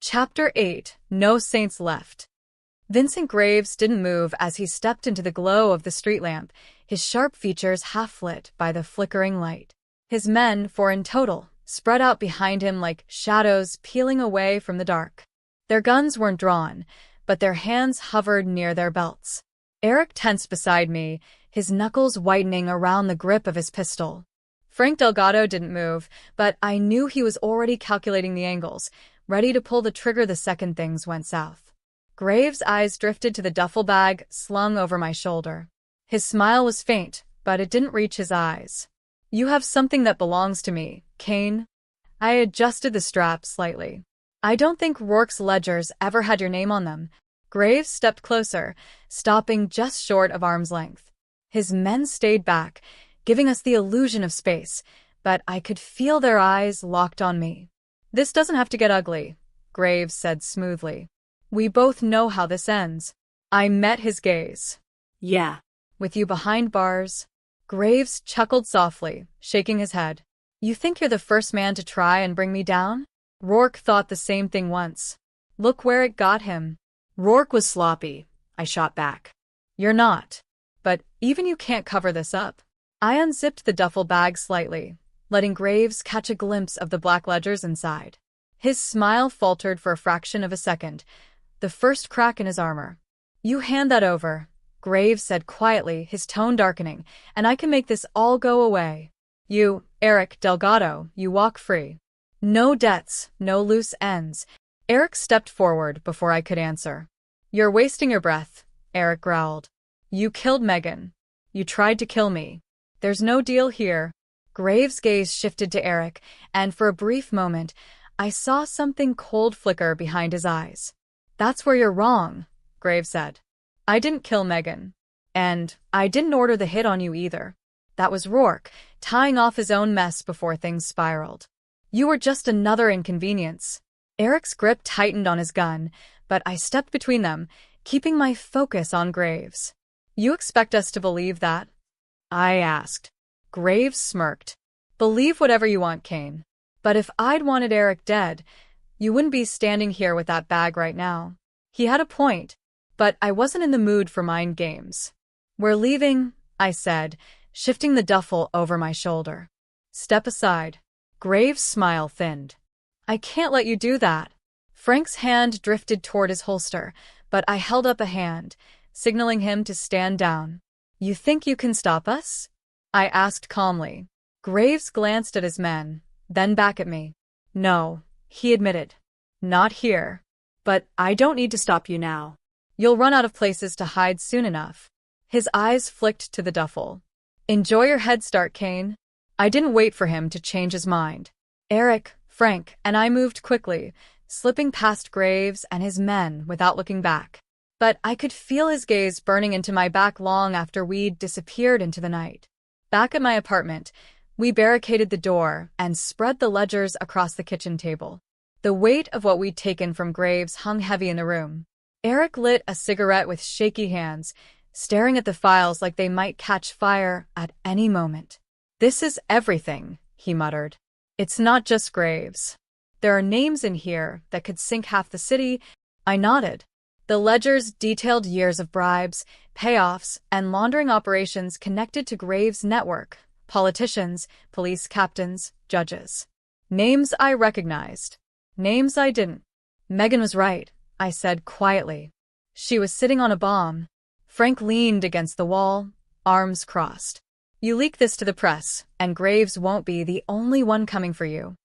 Chapter 8. No Saints Left. Vincent Graves didn't move as he stepped into the glow of the street lamp, his sharp features half-lit by the flickering light. His men, 4 in total, spread out behind him like shadows peeling away from the dark. Their guns weren't drawn, but their hands hovered near their belts. Eric tensed beside me, his knuckles whitening around the grip of his pistol. Frank Delgado didn't move, but I knew he was already calculating the angles, ready to pull the trigger the second things went south. Graves' eyes drifted to the duffel bag slung over my shoulder. His smile was faint, but it didn't reach his eyes. "You have something that belongs to me, Kane." I adjusted the strap slightly. "I don't think Rourke's ledgers ever had your name on them." Graves stepped closer, stopping just short of arm's length. His men stayed back, giving us the illusion of space, but I could feel their eyes locked on me. "This doesn't have to get ugly," Graves said smoothly. "We both know how this ends." I met his gaze. "Yeah. With you behind bars?" Graves chuckled softly, shaking his head. "You think you're the first man to try and bring me down?" Rourke thought the same thing once. Look where it got him. Rourke was sloppy," I shot back. "You're not. But even you can't cover this up." I unzipped the duffel bag slightly, letting Graves catch a glimpse of the black ledgers inside. His smile faltered for a fraction of a second, the first crack in his armor. "You hand that over," Graves said quietly, his tone darkening, "and I can make this all go away. You, Eric Delgado, you walk free. No debts, no loose ends." Eric stepped forward before I could answer. "You're wasting your breath," Eric growled. "You killed Megan. You tried to kill me. There's no deal here." Graves' gaze shifted to Eric, and for a brief moment, I saw something cold flicker behind his eyes. "That's where you're wrong," Graves said. "I didn't kill Megan. And I didn't order the hit on you either. That was Rourke, tying off his own mess before things spiraled. You were just another inconvenience." Eric's grip tightened on his gun, but I stepped between them, keeping my focus on Graves. "You expect us to believe that?" I asked. Graves smirked. "Believe whatever you want, Kane. But if I'd wanted Eric dead, you wouldn't be standing here with that bag right now." He had a point, but I wasn't in the mood for mind games. "We're leaving," I said, shifting the duffel over my shoulder. "Step aside." Graves' smile thinned. "I can't let you do that." Frank's hand drifted toward his holster, but I held up a hand, signaling him to stand down. "You think you can stop us?" I asked calmly. Graves glanced at his men, then back at me. "No," he admitted. "Not here. But I don't need to stop you now. You'll run out of places to hide soon enough." His eyes flicked to the duffel. "Enjoy your head start, Kane." I didn't wait for him to change his mind. Eric, Frank, and I moved quickly, slipping past Graves and his men without looking back. But I could feel his gaze burning into my back long after we'd disappeared into the night. Back at my apartment, we barricaded the door and spread the ledgers across the kitchen table. The weight of what we'd taken from Graves hung heavy in the room. Eric lit a cigarette with shaky hands, staring at the files like they might catch fire at any moment. "This is everything," he muttered. "It's not just Graves. There are names in here that could sink half the city." I nodded. The ledgers detailed years of bribes, payoffs, and laundering operations connected to Graves' network: politicians, police captains, judges. Names I recognized. Names I didn't. "Megan was right," I said quietly. "She was sitting on a bomb." Frank leaned against the wall, arms crossed. "You leak this to the press, and Graves won't be the only one coming for you.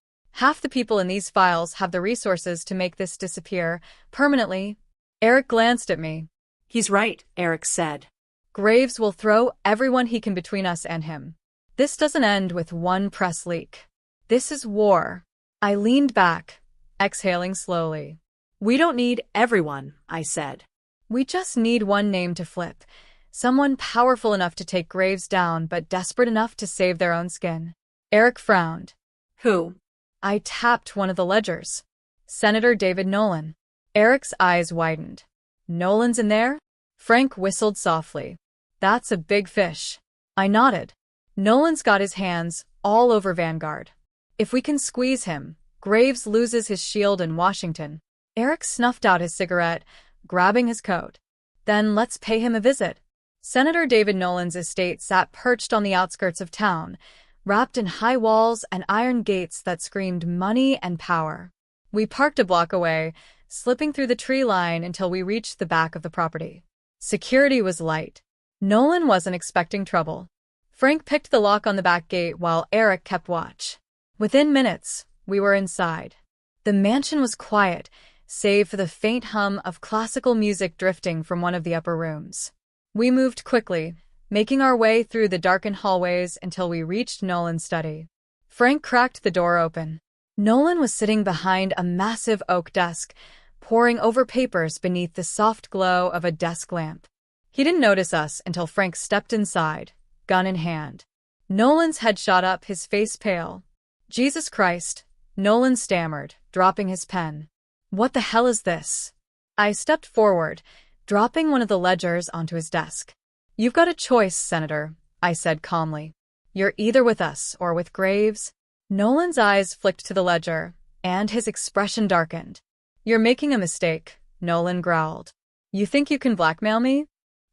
Half the people in these files have the resources to make this disappear permanently." Eric glanced at me. "He's right," Eric said. "Graves will throw everyone he can between us and him. This doesn't end with one press leak. This is war." I leaned back, exhaling slowly. "We don't need everyone," I said. "We just need one name to flip. Someone powerful enough to take Graves down but desperate enough to save their own skin." Eric frowned. "Who?" I tapped one of the ledgers. "Senator David Nolan." Eric's eyes widened. "Nolan's in there?" Frank whistled softly. "That's a big fish." I nodded. "Nolan's got his hands all over Vanguard. If we can squeeze him, Graves loses his shield in Washington." Eric snuffed out his cigarette, grabbing his coat. Then let's pay him a visit. Senator David Nolan's estate sat perched on the outskirts of town, wrapped in high walls and iron gates that screamed money and power. We parked a block away, slipping through the tree line until we reached the back of the property. Security was light. Nolan wasn't expecting trouble. Frank picked the lock on the back gate while Eric kept watch. Within minutes, we were inside. The mansion was quiet, save for the faint hum of classical music drifting from one of the upper rooms. We moved quickly, making our way through the darkened hallways until we reached Nolan's study. Frank cracked the door open. Nolan was sitting behind a massive oak desk, poring over papers beneath the soft glow of a desk lamp. He didn't notice us until Frank stepped inside, gun in hand. Nolan's head shot up, his face pale. "Jesus Christ," Nolan stammered, dropping his pen. "What the hell is this?" I stepped forward, dropping one of the ledgers onto his desk. "You've got a choice, Senator," I said calmly. "You're either with us or with Graves." Nolan's eyes flicked to the ledger, and his expression darkened. "You're making a mistake," Nolan growled. "You think you can blackmail me?"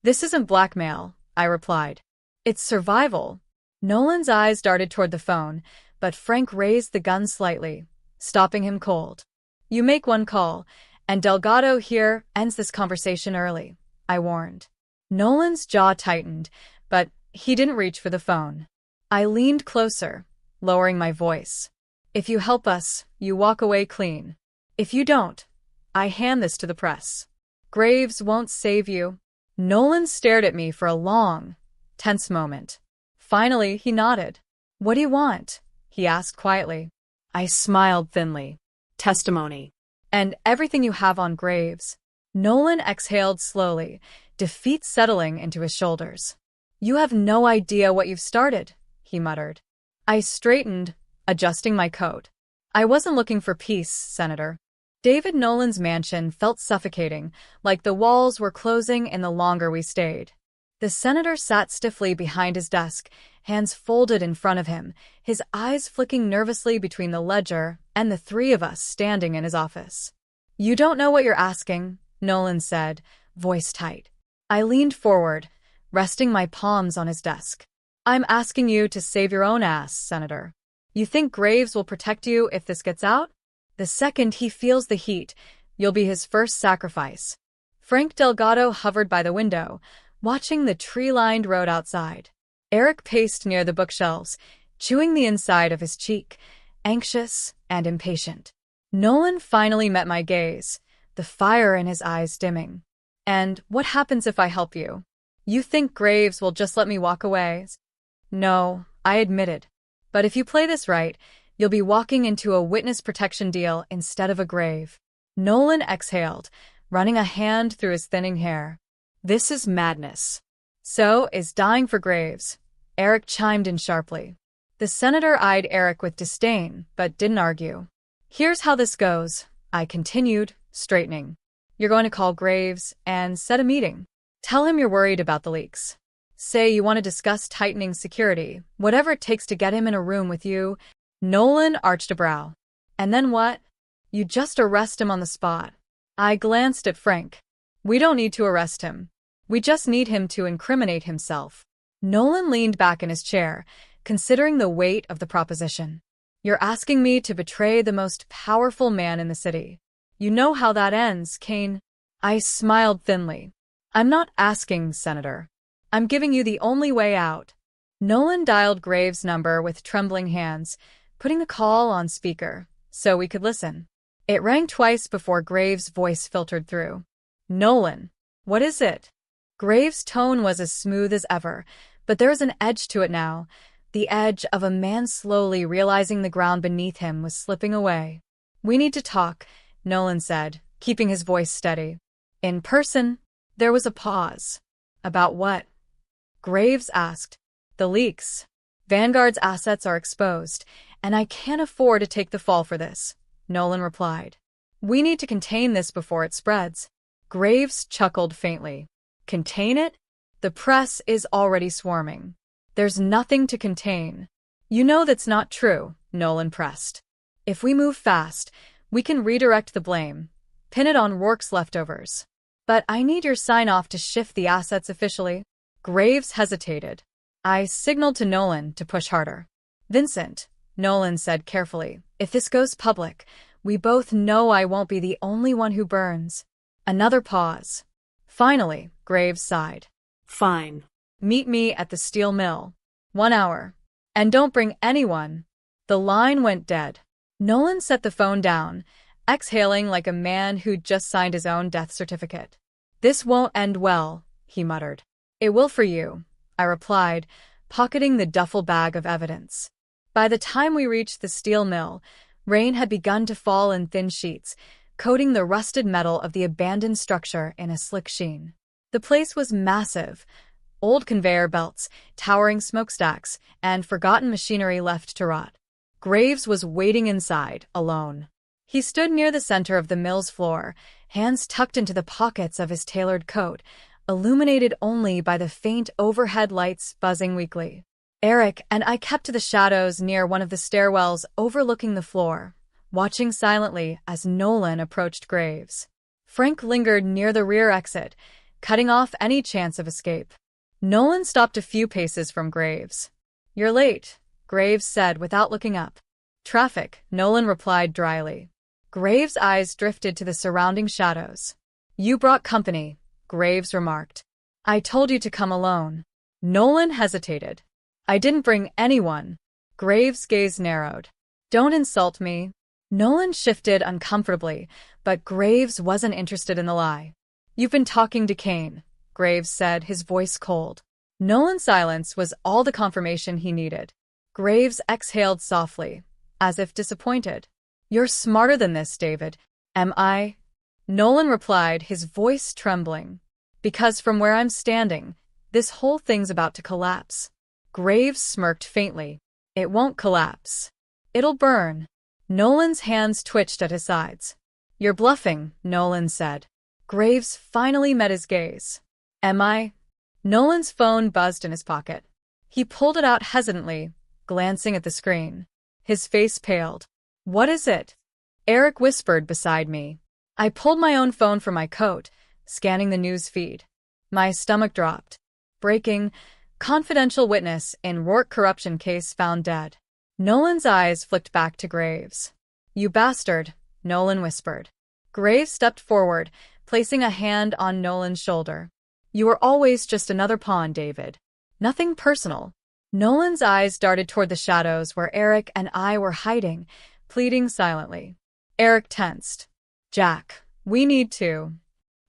"This isn't blackmail," I replied. "It's survival." Nolan's eyes darted toward the phone, but Frank raised the gun slightly, stopping him cold. "You make one call, and Delgado here ends this conversation early," I warned. Nolan's jaw tightened, but he didn't reach for the phone. I leaned closer, lowering my voice. "If you help us, you walk away clean. If you don't, I hand this to the press. Graves won't save you." Nolan stared at me for a long, tense moment. Finally, he nodded. "What do you want?" he asked quietly. I smiled thinly. "Testimony." "And everything you have on Graves." Nolan exhaled slowly, defeat settling into his shoulders. "You have no idea what you've started," he muttered. I straightened, adjusting my coat. "I wasn't looking for peace, Senator." David Nolan's mansion felt suffocating, like the walls were closing in the longer we stayed. The senator sat stiffly behind his desk, hands folded in front of him, his eyes flicking nervously between the ledger and the three of us standing in his office. "You don't know what you're asking," Nolan said, voice tight. I leaned forward, resting my palms on his desk. "I'm asking you to save your own ass, Senator. You think Graves will protect you if this gets out? The second he feels the heat, you'll be his first sacrifice." Frank Delgado hovered by the window, watching the tree-lined road outside. Eric paced near the bookshelves, chewing the inside of his cheek, anxious and impatient. Nolan finally met my gaze, the fire in his eyes dimming. "And what happens if I help you? You think Graves will just let me walk away?" "No," I admitted. "But if you play this right, you'll be walking into a witness protection deal instead of a grave." Nolan exhaled, running a hand through his thinning hair. "This is madness." "So is dying for Graves," Eric chimed in sharply. The senator eyed Eric with disdain, but didn't argue. "Here's how this goes," I continued, straightening. "You're going to call Graves and set a meeting. Tell him you're worried about the leaks. Say you want to discuss tightening security, whatever it takes to get him in a room with you." Nolan arched a brow. "And then what?" "You just arrest him on the spot." I glanced at Frank. "We don't need to arrest him. We just need him to incriminate himself." Nolan leaned back in his chair, considering the weight of the proposition. "You're asking me to betray the most powerful man in the city. You know how that ends, Kane." I smiled thinly. "I'm not asking, Senator. I'm giving you the only way out." Nolan dialed Graves' number with trembling hands, putting the call on speaker, so we could listen. It rang twice before Graves' voice filtered through. "Nolan, what is it?" Graves' tone was as smooth as ever, but there was an edge to it now, the edge of a man slowly realizing the ground beneath him was slipping away. "We need to talk," Nolan said, keeping his voice steady. "In person." There was a pause. "About what?" Graves asked. "The leaks. Vanguard's assets are exposed, and I can't afford to take the fall for this," Nolan replied. "We need to contain this before it spreads." Graves chuckled faintly. "Contain it? The press is already swarming. There's nothing to contain." "You know that's not true," Nolan pressed. "If we move fast, we can redirect the blame. Pin it on Rourke's leftovers. But I need your sign-off to shift the assets officially. Graves hesitated. I signaled to Nolan to push harder. Vincent, Nolan said carefully, if this goes public, we both know I won't be the only one who burns. Another pause. Finally, Graves sighed. Fine. Meet me at the steel mill. 1 hour. And don't bring anyone. The line went dead. Nolan set the phone down, exhaling like a man who'd just signed his own death certificate. This won't end well, he muttered. It will for you, I replied, pocketing the duffel bag of evidence. By the time we reached the steel mill, rain had begun to fall in thin sheets, coating the rusted metal of the abandoned structure in a slick sheen. The place was massive. Old conveyor belts, towering smokestacks, and forgotten machinery left to rot. Graves was waiting inside, alone. He stood near the center of the mill's floor, hands tucked into the pockets of his tailored coat, illuminated only by the faint overhead lights buzzing weakly. Eric and I kept to the shadows near one of the stairwells overlooking the floor, watching silently as Nolan approached Graves. Frank lingered near the rear exit, cutting off any chance of escape. Nolan stopped a few paces from Graves. You're late, Graves said without looking up. Traffic, Nolan replied dryly. Graves' eyes drifted to the surrounding shadows. You brought company, Graves remarked. I told you to come alone. Nolan hesitated. I didn't bring anyone. Graves' gaze narrowed. Don't insult me. Nolan shifted uncomfortably, but Graves wasn't interested in the lie. You've been talking to Kane, Graves said, his voice cold. Nolan's silence was all the confirmation he needed. Graves exhaled softly, as if disappointed. You're smarter than this, David. Am I? Nolan replied, his voice trembling. Because from where I'm standing, this whole thing's about to collapse. Graves smirked faintly. It won't collapse. It'll burn. Nolan's hands twitched at his sides. You're bluffing, Nolan said. Graves finally met his gaze. Am I? Nolan's phone buzzed in his pocket. He pulled it out hesitantly, glancing at the screen. His face paled. What is it? Eric whispered beside me. I pulled my own phone from my coat, scanning the news feed. My stomach dropped. Breaking, confidential witness in Rourke corruption case found dead. Nolan's eyes flicked back to Graves. You bastard, Nolan whispered. Graves stepped forward, placing a hand on Nolan's shoulder. You were always just another pawn, David. Nothing personal. Nolan's eyes darted toward the shadows where Eric and I were hiding, pleading silently. Eric tensed. Jack, we need to.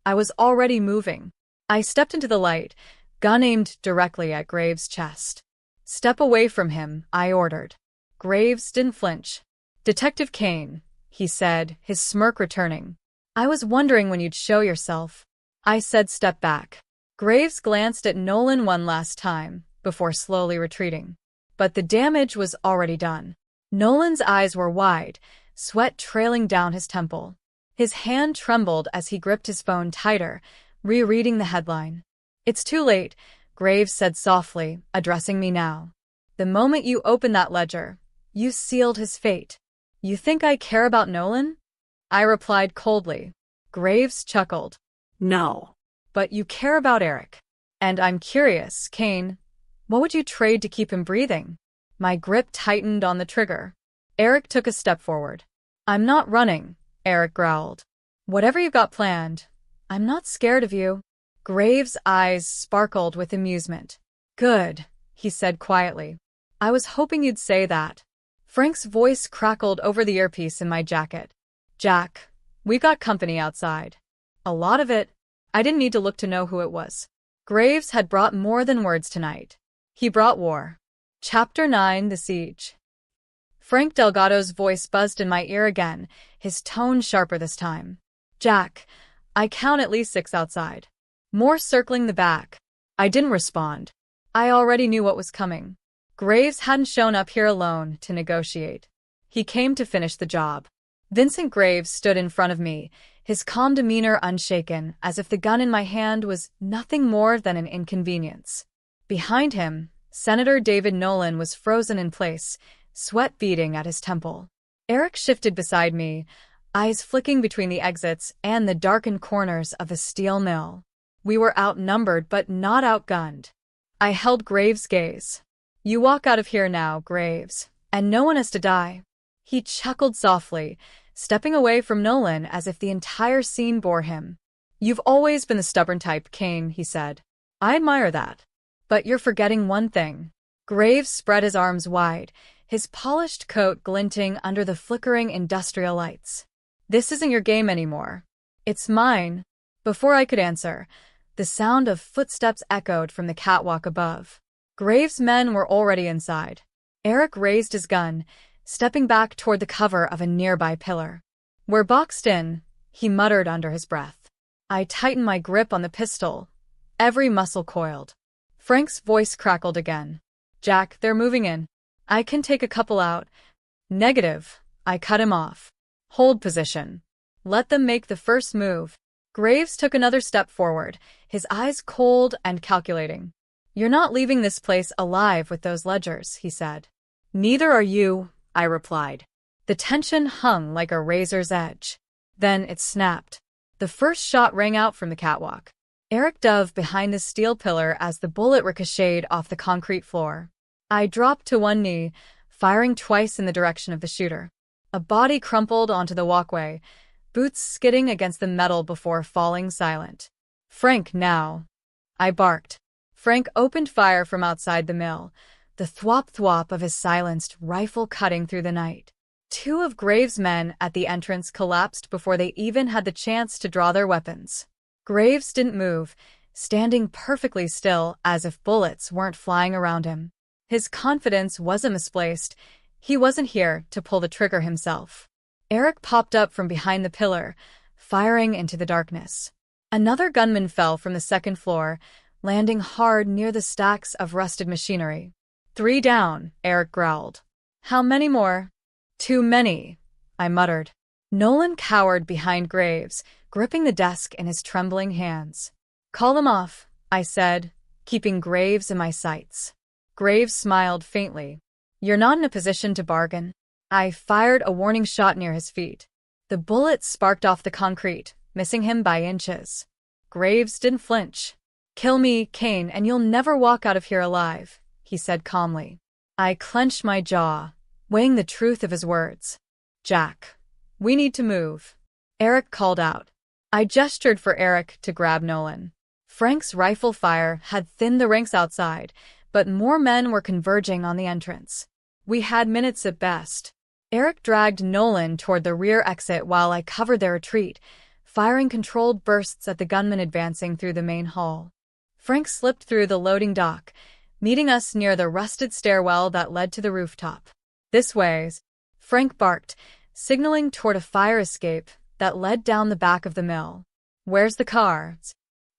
I was already moving. I stepped into the light, gun aimed directly at Graves' chest. Step away from him, I ordered. Graves didn't flinch. Detective Kane, he said, his smirk returning. I was wondering when you'd show yourself. I said step back. Graves glanced at Nolan one last time, before slowly retreating. But the damage was already done. Nolan's eyes were wide, sweat trailing down his temple. His hand trembled as he gripped his phone tighter, rereading the headline. It's too late, Graves said softly, addressing me now. The moment you opened that ledger, you sealed his fate. You think I care about Nolan? I replied coldly. Graves chuckled. No. But you care about Eric. And I'm curious, Kane, what would you trade to keep him breathing? My grip tightened on the trigger. Eric took a step forward. I'm not running, Eric growled. Whatever you've got planned, I'm not scared of you. Graves' eyes sparkled with amusement. Good, he said quietly. I was hoping you'd say that. Frank's voice crackled over the earpiece in my jacket. Jack, we got company outside. A lot of it. I didn't need to look to know who it was. Graves had brought more than words tonight. He brought war. Chapter 9, The Siege. Frank Delgado's voice buzzed in my ear again, his tone sharper this time. Jack, I count at least 6 outside. More circling the back. I didn't respond. I already knew what was coming. Graves hadn't shown up here alone to negotiate. He came to finish the job. Vincent Graves stood in front of me, his calm demeanor unshaken, as if the gun in my hand was nothing more than an inconvenience. Behind him, Senator David Nolan was frozen in place, sweat beading at his temple. Eric shifted beside me, eyes flicking between the exits and the darkened corners of a steel mill. We were outnumbered but not outgunned. I held Graves' gaze. "You walk out of here now, Graves, and no one has to die." He chuckled softly, stepping away from Nolan as if the entire scene bore him. "You've always been the stubborn type, Kane," he said. "I admire that. But you're forgetting one thing." Graves spread his arms wide, his polished coat glinting under the flickering industrial lights. "This isn't your game anymore. It's mine." Before I could answer, the sound of footsteps echoed from the catwalk above. Graves' men were already inside. Eric raised his gun, stepping back toward the cover of a nearby pillar. "We're boxed in," he muttered under his breath. I tightened my grip on the pistol, every muscle coiled. Frank's voice crackled again. "Jack, they're moving in. I can take a couple out." "Negative," I cut him off. "Hold position. Let them make the first move." Graves took another step forward, his eyes cold and calculating. "You're not leaving this place alive with those ledgers," he said. "Neither are you," I replied. The tension hung like a razor's edge. Then it snapped. The first shot rang out from the catwalk. Eric dove behind the steel pillar as the bullet ricocheted off the concrete floor. I dropped to one knee, firing twice in the direction of the shooter. A body crumpled onto the walkway, boots skidding against the metal before falling silent. "Frank, now," I barked. Frank opened fire from outside the mill, the thwop-thwop of his silenced rifle cutting through the night. Two of Graves' men at the entrance collapsed before they even had the chance to draw their weapons. Graves didn't move, standing perfectly still as if bullets weren't flying around him. His confidence wasn't misplaced. He wasn't here to pull the trigger himself. Eric popped up from behind the pillar, firing into the darkness. Another gunman fell from the second floor, landing hard near the stacks of rusted machinery. "3 down," Eric growled. "How many more?" "Too many," I muttered. Nolan cowered behind Graves, gripping the desk in his trembling hands. "Call them off," I said, keeping Graves in my sights. Graves smiled faintly. "You're not in a position to bargain." I fired a warning shot near his feet. The bullet sparked off the concrete, missing him by inches. Graves didn't flinch. "Kill me, Kane, and you'll never walk out of here alive," he said calmly. I clenched my jaw, weighing the truth of his words. "Jack, we need to move," Eric called out. I gestured for Eric to grab Nolan. Frank's rifle fire had thinned the ranks outside, but more men were converging on the entrance. We had minutes at best. Eric dragged Nolan toward the rear exit while I covered their retreat, firing controlled bursts at the gunmen advancing through the main hall. Frank slipped through the loading dock, meeting us near the rusted stairwell that led to the rooftop. "This way," Frank barked, signaling toward a fire escape that led down the back of the mill. "Where's the car?"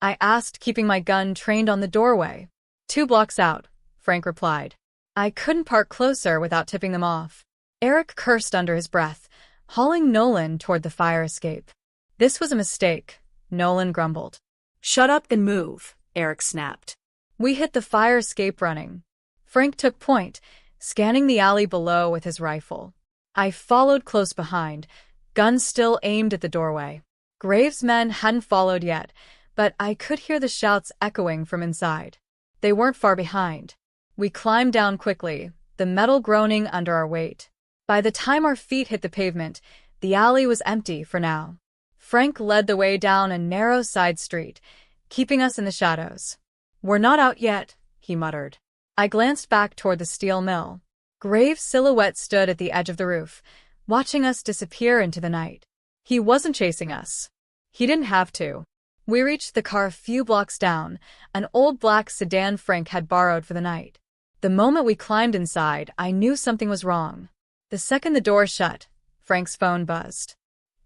I asked, keeping my gun trained on the doorway. 2 blocks out," Frank replied. I couldn't park closer without tipping them off. Eric cursed under his breath, hauling Nolan toward the fire escape. "This was a mistake," Nolan grumbled. "Shut up and move," Eric snapped. We hit the fire escape running. Frank took point, scanning the alley below with his rifle. I followed close behind, gun still aimed at the doorway. Graves' men hadn't followed yet, but I could hear the shouts echoing from inside. They weren't far behind. We climbed down quickly, the metal groaning under our weight. By the time our feet hit the pavement, the alley was empty for now. Frank led the way down a narrow side street, keeping us in the shadows. "We're not out yet," he muttered. I glanced back toward the steel mill. Graves' silhouette stood at the edge of the roof, watching us disappear into the night. He wasn't chasing us. He didn't have to. We reached the car a few blocks down, an old black sedan Frank had borrowed for the night. The moment we climbed inside, I knew something was wrong. The second the door shut, Frank's phone buzzed.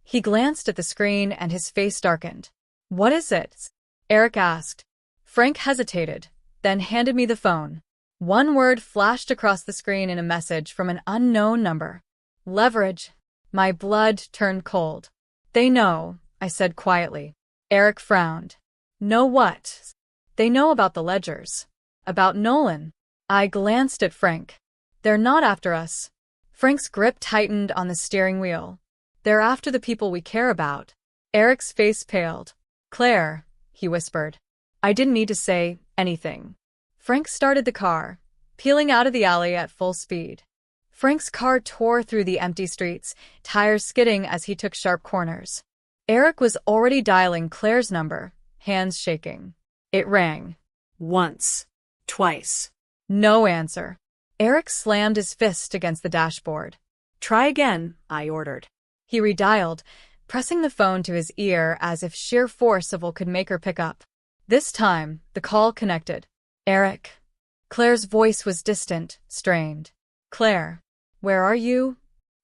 He glanced at the screen and his face darkened. "What is it?" Eric asked. Frank hesitated, then handed me the phone. One word flashed across the screen in a message from an unknown number. "Leverage." My blood turned cold. "They know," I said quietly. Eric frowned. "Know what?" "They know about the ledgers. About Nolan." I glanced at Frank. "They're not after us." Frank's grip tightened on the steering wheel. They're after the people we care about. Eric's face paled. Claire, he whispered. I didn't need to say anything. Frank started the car, peeling out of the alley at full speed. Frank's car tore through the empty streets, tires skidding as he took sharp corners. Eric was already dialing Claire's number, hands shaking. It rang. Once. Twice. No answer. Eric slammed his fist against the dashboard. Try again, I ordered. He redialed, pressing the phone to his ear as if sheer force of will could make her pick up. This time, the call connected. Eric. Claire's voice was distant, strained. Claire, where are you?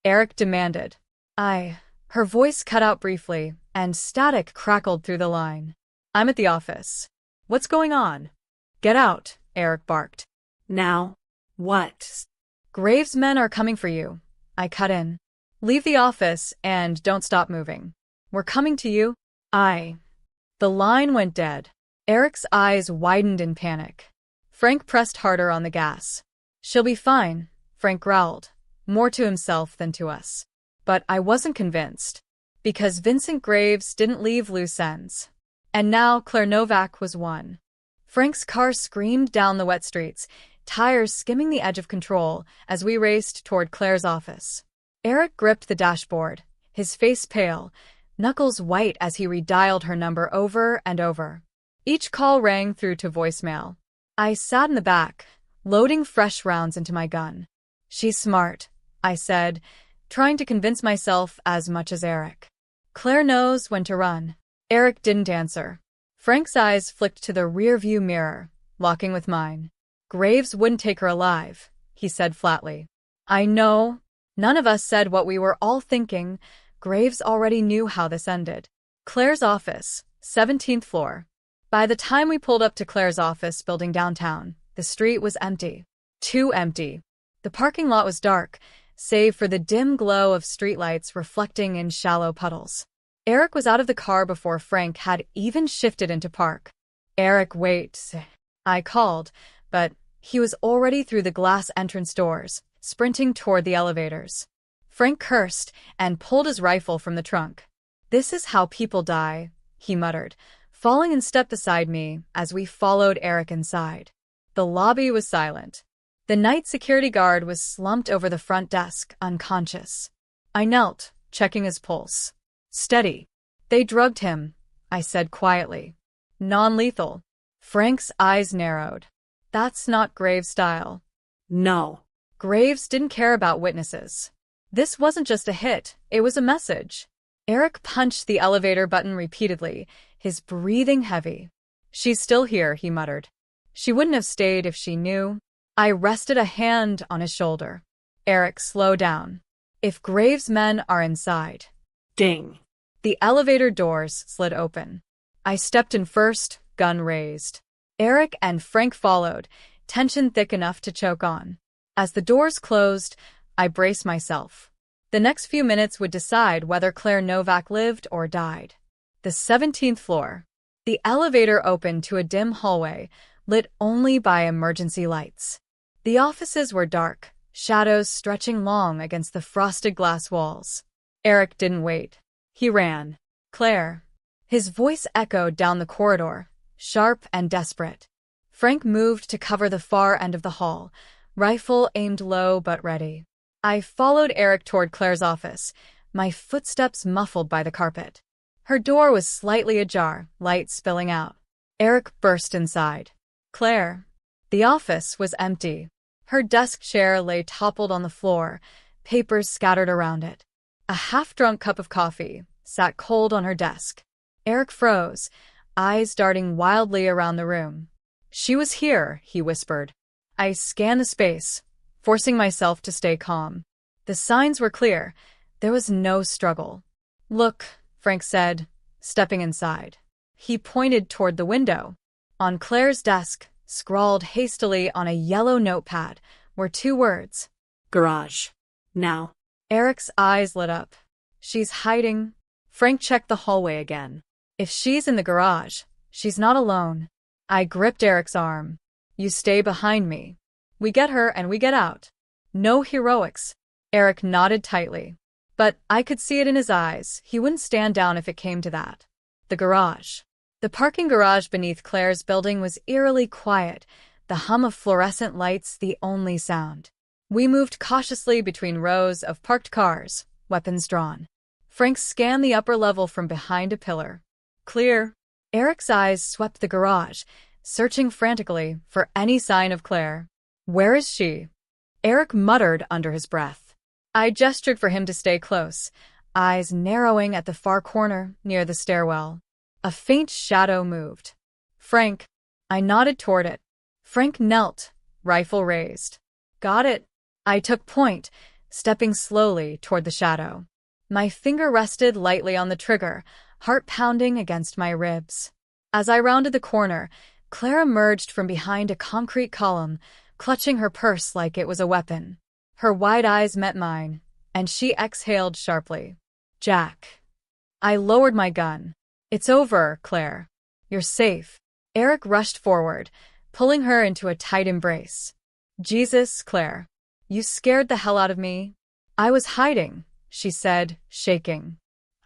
Eric demanded. Her voice cut out briefly, and static crackled through the line. I'm at the office. What's going on? Get out, Eric barked. Now? What? Graves' men are coming for you. I cut in. Leave the office and don't stop moving. We're coming to you. The line went dead. Eric's eyes widened in panic. Frank pressed harder on the gas. She'll be fine, Frank growled, more to himself than to us. But I wasn't convinced. Because Vincent Graves didn't leave loose ends. And now Claire Novak was one. Frank's car screamed down the wet streets, tires skimming the edge of control as we raced toward Claire's office. Eric gripped the dashboard, his face pale, knuckles white as he redialed her number over and over. Each call rang through to voicemail. I sat in the back, loading fresh rounds into my gun. She's smart, I said, trying to convince myself as much as Eric. Claire knows when to run. Eric didn't answer. Frank's eyes flicked to the rearview mirror, locking with mine. Graves wouldn't take her alive, he said flatly. I know. None of us said what we were all thinking. Graves already knew how this ended. Claire's office, 17th floor. By the time we pulled up to Claire's office building downtown, the street was empty. Too empty. The parking lot was dark, save for the dim glow of streetlights reflecting in shallow puddles. Eric was out of the car before Frank had even shifted into park. Eric, wait, I called, but he was already through the glass entrance doors, sprinting toward the elevators. Frank cursed and pulled his rifle from the trunk. This is how people die, he muttered, falling in step beside me as we followed Eric inside. The lobby was silent. The night security guard was slumped over the front desk, unconscious. I knelt, checking his pulse. Steady. They drugged him, I said quietly. Non-lethal. Frank's eyes narrowed. That's not Graves' style. No. Graves didn't care about witnesses. This wasn't just a hit, it was a message. Eric punched the elevator button repeatedly, his breathing heavy. She's still here, he muttered. She wouldn't have stayed if she knew. I rested a hand on his shoulder. Eric, slow down. If Graves' men are inside. Ding. The elevator doors slid open. I stepped in first, gun raised. Eric and Frank followed, tension thick enough to choke on. As the doors closed, I braced myself. The next few minutes would decide whether Claire Novak lived or died. The 17th floor. The elevator opened to a dim hallway, lit only by emergency lights. The offices were dark, shadows stretching long against the frosted glass walls. Eric didn't wait. He ran. Claire. His voice echoed down the corridor, sharp and desperate. Frank moved to cover the far end of the hall, rifle aimed low but ready. I followed Eric toward Claire's office, my footsteps muffled by the carpet. Her door was slightly ajar, light spilling out. Eric burst inside. Claire. The office was empty. Her desk chair lay toppled on the floor, papers scattered around it. A half-drunk cup of coffee sat cold on her desk. Eric froze, eyes darting wildly around the room. She was here, he whispered. I scanned the space, forcing myself to stay calm. The signs were clear. There was no struggle. Look, Frank said, stepping inside. He pointed toward the window. On Claire's desk, scrawled hastily on a yellow notepad, were 2 words. Garage. Now. Eric's eyes lit up. She's hiding. Frank checked the hallway again. If she's in the garage, she's not alone. I gripped Eric's arm. You stay behind me. We get her and we get out. No heroics. Eric nodded tightly. But I could see it in his eyes. He wouldn't stand down if it came to that. The garage. The parking garage beneath Claire's building was eerily quiet, the hum of fluorescent lights the only sound. We moved cautiously between rows of parked cars, weapons drawn. Frank scanned the upper level from behind a pillar. Clear. Eric's eyes swept the garage, searching frantically for any sign of Claire. Where is she? Eric muttered under his breath. I gestured for him to stay close, eyes narrowing at the far corner near the stairwell. A faint shadow moved. Frank. I nodded toward it. Frank knelt, rifle raised. Got it. I took point, stepping slowly toward the shadow. My finger rested lightly on the trigger, heart pounding against my ribs. As I rounded the corner, Claire emerged from behind a concrete column, clutching her purse like it was a weapon. Her wide eyes met mine, and she exhaled sharply. Jack. I lowered my gun. It's over, Claire. You're safe. Eric rushed forward, pulling her into a tight embrace. Jesus, Claire. You scared the hell out of me. I was hiding, she said, shaking.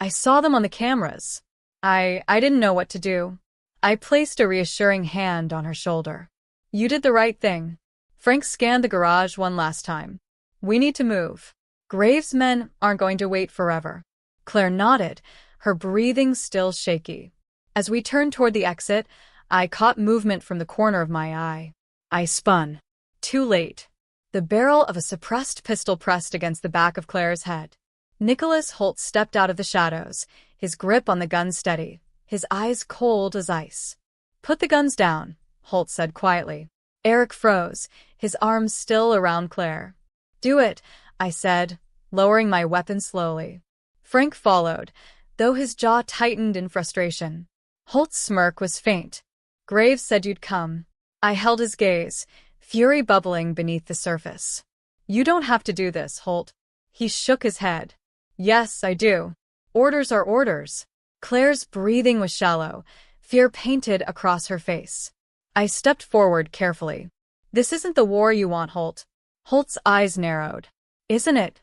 I saw them on the cameras. I didn't know what to do. I placed a reassuring hand on her shoulder. You did the right thing. Frank scanned the garage one last time. We need to move. Graves' men aren't going to wait forever. Claire nodded, her breathing still shaky. As we turned toward the exit, I caught movement from the corner of my eye. I spun. Too late. The barrel of a suppressed pistol pressed against the back of Claire's head. Nicholas Holt stepped out of the shadows, his grip on the gun steady, his eyes cold as ice. Put the guns down, Holt said quietly. Eric froze, his arms still around Claire. Do it, I said, lowering my weapon slowly. Frank followed, though his jaw tightened in frustration. Holt's smirk was faint. Graves said you'd come. I held his gaze, fury bubbling beneath the surface. You don't have to do this, Holt. He shook his head. Yes, I do. Orders are orders. Claire's breathing was shallow, fear painted across her face. I stepped forward carefully. This isn't the war you want, Holt. Holt's eyes narrowed. Isn't it?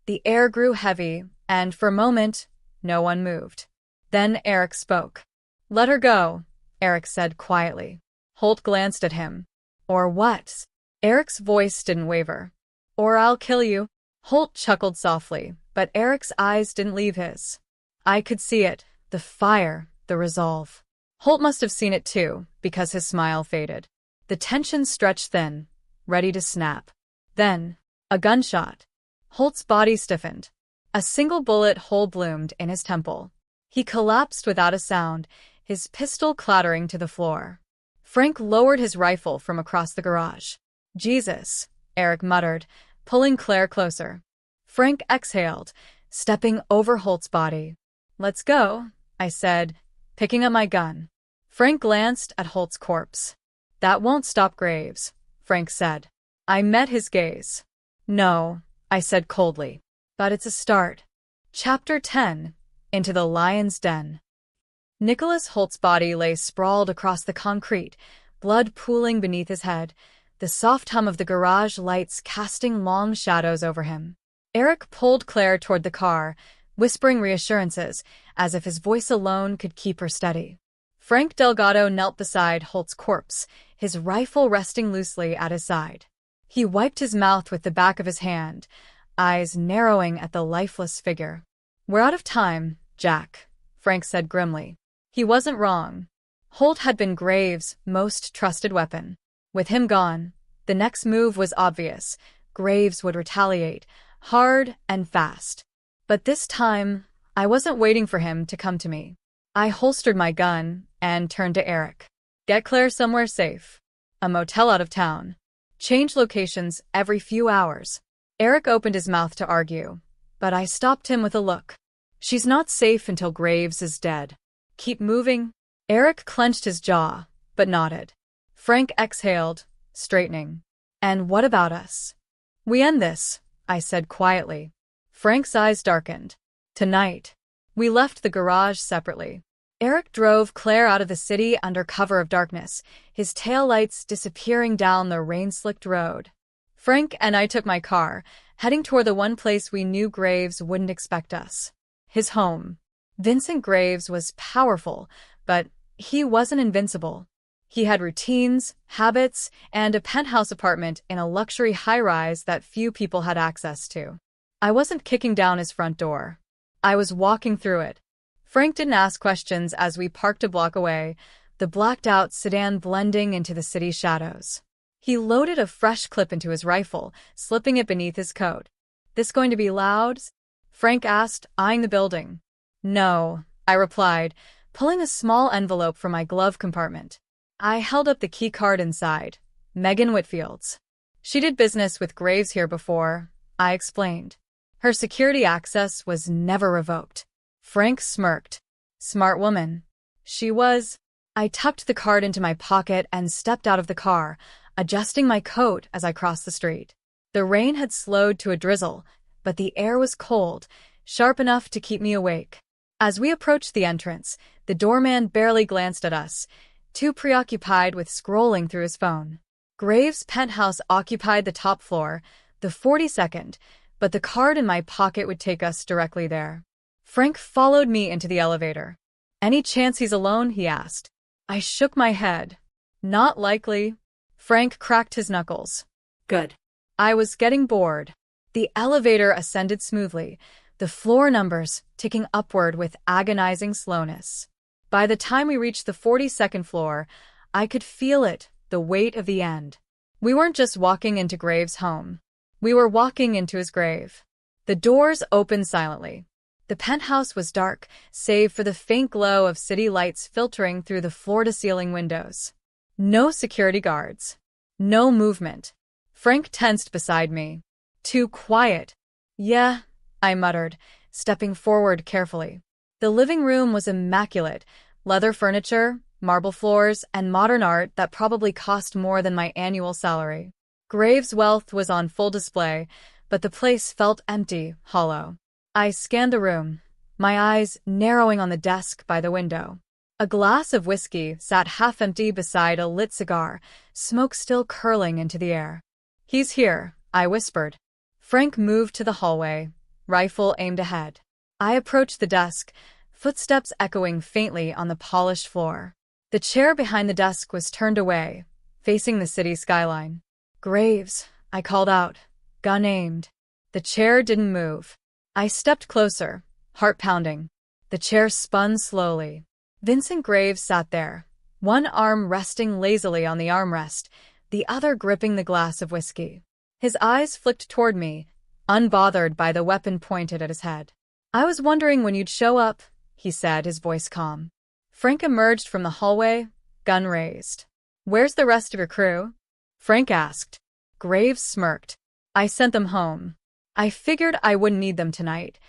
The air grew heavy, and for a moment, no one moved. Then Eric spoke. Let her go, Eric said quietly. Holt glanced at him. Or what? Eric's voice didn't waver. Or I'll kill you. Holt chuckled softly, but Eric's eyes didn't leave his. I could see it, the fire, the resolve. Holt must have seen it too, because his smile faded. The tension stretched thin, ready to snap. Then, a gunshot. Holt's body stiffened. A single bullet hole bloomed in his temple. He collapsed without a sound, his pistol clattering to the floor. Frank lowered his rifle from across the garage. Jesus, Eric muttered, pulling Claire closer. Frank exhaled, stepping over Holt's body. Let's go, I said, picking up my gun. Frank glanced at Holt's corpse. That won't stop Graves, Frank said. I met his gaze. No, I said coldly. But it's a start. Chapter 10. Into the Lion's Den. Nicholas Holt's body lay sprawled across the concrete, blood pooling beneath his head, the soft hum of the garage lights casting long shadows over him. Eric pulled Claire toward the car, whispering reassurances, as if his voice alone could keep her steady. Frank Delgado knelt beside Holt's corpse, his rifle resting loosely at his side. He wiped his mouth with the back of his hand, eyes narrowing at the lifeless figure. We're out of time, Jack, Frank said grimly. He wasn't wrong. Holt had been Graves' most trusted weapon. With him gone, the next move was obvious. Graves would retaliate, hard and fast. But this time, I wasn't waiting for him to come to me. I holstered my gun and turned to Eric. Get Claire somewhere safe. A motel out of town. Change locations every few hours. Eric opened his mouth to argue, but I stopped him with a look. She's not safe until Graves is dead. Keep moving. Eric clenched his jaw, but nodded. Frank exhaled, straightening. And what about us? We end this, I said quietly. Frank's eyes darkened. Tonight. We left the garage separately. Eric drove Claire out of the city under cover of darkness, his taillights disappearing down the rain-slicked road. Frank and I took my car, heading toward the one place we knew Graves wouldn't expect us. His home. Vincent Graves was powerful, but he wasn't invincible. He had routines, habits, and a penthouse apartment in a luxury high-rise that few people had access to. I wasn't kicking down his front door. I was walking through it. Frank didn't ask questions as we parked a block away, the blacked-out sedan blending into the city shadows. He loaded a fresh clip into his rifle, slipping it beneath his coat. "This going to be loud?" Frank asked, eyeing the building. "No," I replied, pulling a small envelope from my glove compartment. I held up the key card inside. "Megan Whitfield's. She did business with Graves here before," I explained. "Her security access was never revoked." Frank smirked. "Smart woman." "She was." I tucked the card into my pocket and stepped out of the car, adjusting my coat as I crossed the street. The rain had slowed to a drizzle, but the air was cold, sharp enough to keep me awake. As we approached the entrance, the doorman barely glanced at us, too preoccupied with scrolling through his phone. Graves' penthouse occupied the top floor, the 42nd, but the card in my pocket would take us directly there. Frank followed me into the elevator. "Any chance he's alone?" he asked. I shook my head. "Not likely." Frank cracked his knuckles. Good. I was getting bored. The elevator ascended smoothly, the floor numbers ticking upward with agonizing slowness. By the time we reached the 42nd floor, I could feel it, the weight of the end. We weren't just walking into Graves' home. We were walking into his grave. The doors opened silently. The penthouse was dark, save for the faint glow of city lights filtering through the floor-to-ceiling windows. No security guards. No movement. Frank tensed beside me. "Too quiet." "Yeah," I muttered, stepping forward carefully. The living room was immaculate, leather furniture, marble floors, and modern art that probably cost more than my annual salary. Graves' wealth was on full display, but the place felt empty, hollow. I scanned the room, my eyes narrowing on the desk by the window. A glass of whiskey sat half-empty beside a lit cigar, smoke still curling into the air. "He's here," I whispered. Frank moved to the hallway, rifle aimed ahead. I approached the desk, footsteps echoing faintly on the polished floor. The chair behind the desk was turned away, facing the city skyline. "Graves," I called out, gun aimed. The chair didn't move. I stepped closer, heart pounding. The chair spun slowly. Vincent Graves sat there, one arm resting lazily on the armrest, the other gripping the glass of whiskey. His eyes flicked toward me, unbothered by the weapon pointed at his head. "I was wondering when you'd show up," he said, his voice calm. Frank emerged from the hallway, gun raised. "Where's the rest of your crew?" Frank asked. Graves smirked. "I sent them home. I figured I wouldn't need them tonight."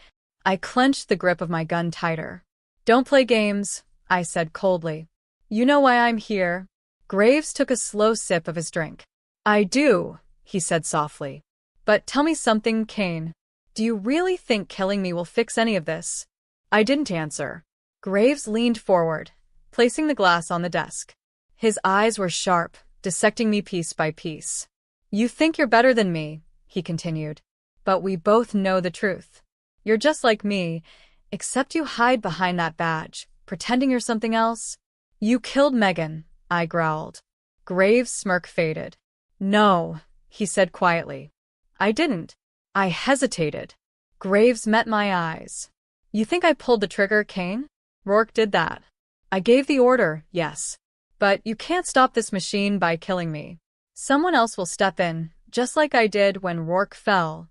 I clenched the grip of my gun tighter. "Don't play games," I said coldly. "You know why I'm here." Graves took a slow sip of his drink. "I do," he said softly. "But tell me something, Kane. Do you really think killing me will fix any of this?" I didn't answer. Graves leaned forward, placing the glass on the desk. His eyes were sharp, dissecting me piece by piece. "You think you're better than me," he continued. "But we both know the truth. You're just like me, except you hide behind that badge, pretending you're something else." "You killed Megan," I growled. Graves' smirk faded. "No," he said quietly. "I didn't." I hesitated. Graves met my eyes. "You think I pulled the trigger, Kane? Rourke did that. I gave the order, yes. But you can't stop this machine by killing me. Someone else will step in, just like I did when Rourke fell."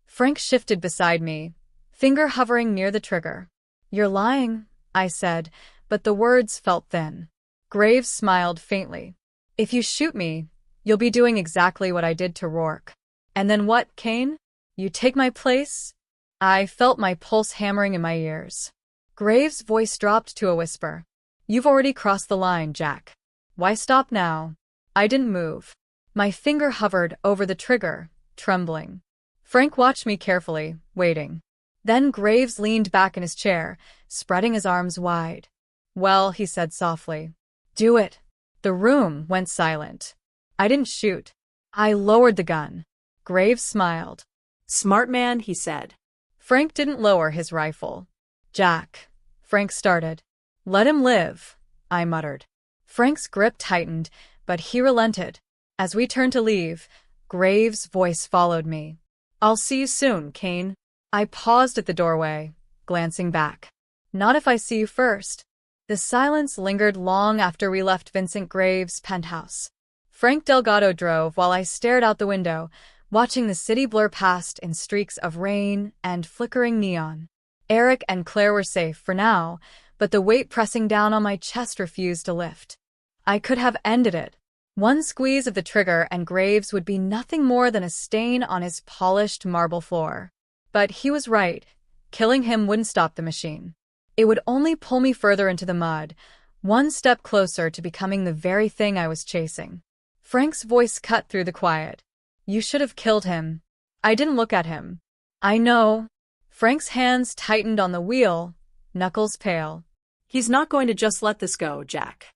Frank shifted beside me, finger hovering near the trigger. "You're lying," I said, but the words felt thin. Graves smiled faintly. "If you shoot me, you'll be doing exactly what I did to Rourke." "And then what, Kane? You take my place?" I felt my pulse hammering in my ears. Graves' voice dropped to a whisper. "You've already crossed the line, Jack. Why stop now?" I didn't move. My finger hovered over the trigger, trembling. Frank watched me carefully, waiting. Then Graves leaned back in his chair, spreading his arms wide. "Well," he said softly. "Do it." The room went silent. I didn't shoot. I lowered the gun. Graves smiled. Smart man, he said. Frank didn't lower his rifle. Jack, Frank started. Let him live, I muttered. Frank's grip tightened, but he relented. As we turned to leave, Graves' voice followed me. I'll see you soon, Kane. I paused at the doorway, glancing back. Not if I see you first. The silence lingered long after we left Vincent Graves' penthouse. Frank Delgado drove while I stared out the window, watching the city blur past in streaks of rain and flickering neon. Eric and Claire were safe for now, but the weight pressing down on my chest refused to lift. I could have ended it. One squeeze of the trigger and Graves would be nothing more than a stain on his polished marble floor. But he was right. Killing him wouldn't stop the machine. It would only pull me further into the mud, one step closer to becoming the very thing I was chasing. Frank's voice cut through the quiet. You should have killed him. I didn't look at him. I know. Frank's hands tightened on the wheel, knuckles pale. He's not going to just let this go, Jack.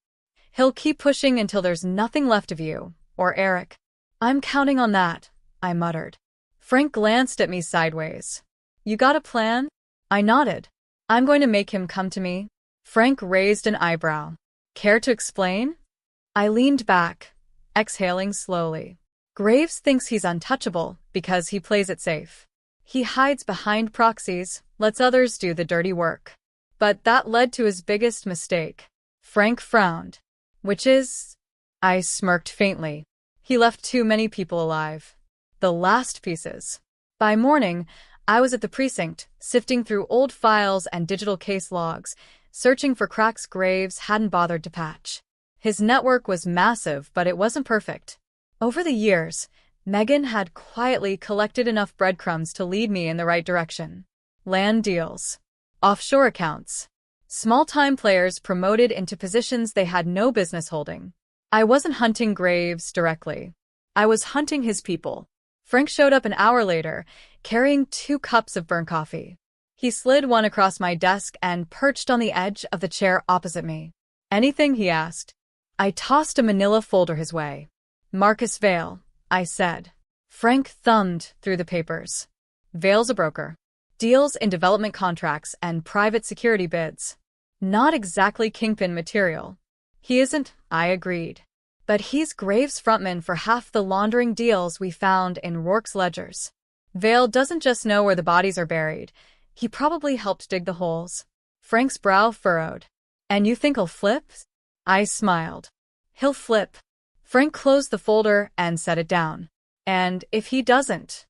He'll keep pushing until there's nothing left of you, or Eric. I'm counting on that, I muttered. Frank glanced at me sideways. You got a plan? I nodded. I'm going to make him come to me. Frank raised an eyebrow. Care to explain? I leaned back, exhaling slowly. Graves thinks he's untouchable because he plays it safe. He hides behind proxies, lets others do the dirty work. But that led to his biggest mistake. Frank frowned. Which is? I smirked faintly. He left too many people alive. The last pieces. By morning, I was at the precinct, sifting through old files and digital case logs, searching for cracks Graves hadn't bothered to patch. His network was massive, but it wasn't perfect. Over the years, Megan had quietly collected enough breadcrumbs to lead me in the right direction. Land deals. Offshore accounts. Small-time players promoted into positions they had no business holding. I wasn't hunting Graves directly. I was hunting his people. Frank showed up an hour later, carrying 2 cups of burnt coffee. He slid one across my desk and perched on the edge of the chair opposite me. Anything? He asked. I tossed a manila folder his way. Marcus Vale, I said. Frank thumbed through the papers. Vale's a broker. Deals in development contracts and private security bids. Not exactly kingpin material. He isn't, I agreed. But he's Graves' frontman for half the laundering deals we found in Rourke's ledgers. Vale doesn't just know where the bodies are buried. He probably helped dig the holes. Frank's brow furrowed. And you think he'll flip? I smiled. He'll flip. Frank closed the folder and set it down. And if he doesn't?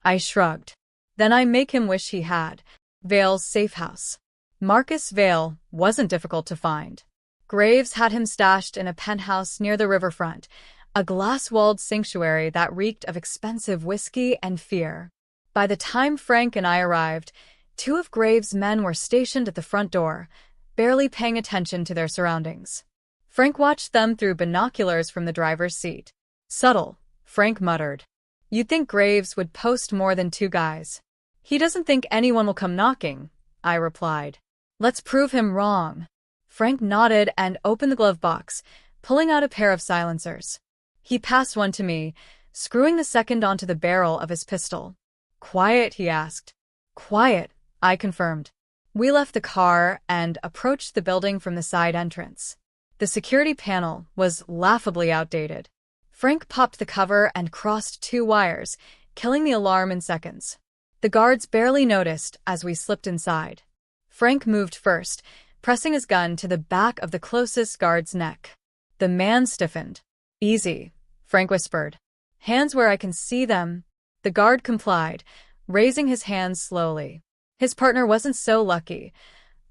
I shrugged. Then I make him wish he had. Vale's safe house. Marcus Vale wasn't difficult to find. Graves had him stashed in a penthouse near the riverfront, a glass-walled sanctuary that reeked of expensive whiskey and fear. By the time Frank and I arrived, 2 of Graves' men were stationed at the front door, barely paying attention to their surroundings. Frank watched them through binoculars from the driver's seat. Subtle, Frank muttered. You'd think Graves would post more than 2 guys. He doesn't think anyone will come knocking, I replied. Let's prove him wrong. Frank nodded and opened the glove box, pulling out a pair of silencers. He passed one to me, screwing the second onto the barrel of his pistol. Quiet, he asked. Quiet, I confirmed. We left the car and approached the building from the side entrance. The security panel was laughably outdated. Frank popped the cover and crossed 2 wires, killing the alarm in seconds. The guards barely noticed as we slipped inside. Frank moved first, pressing his gun to the back of the closest guard's neck. The man stiffened. Easy, Frank whispered. Hands where I can see them. The guard complied, raising his hands slowly. His partner wasn't so lucky.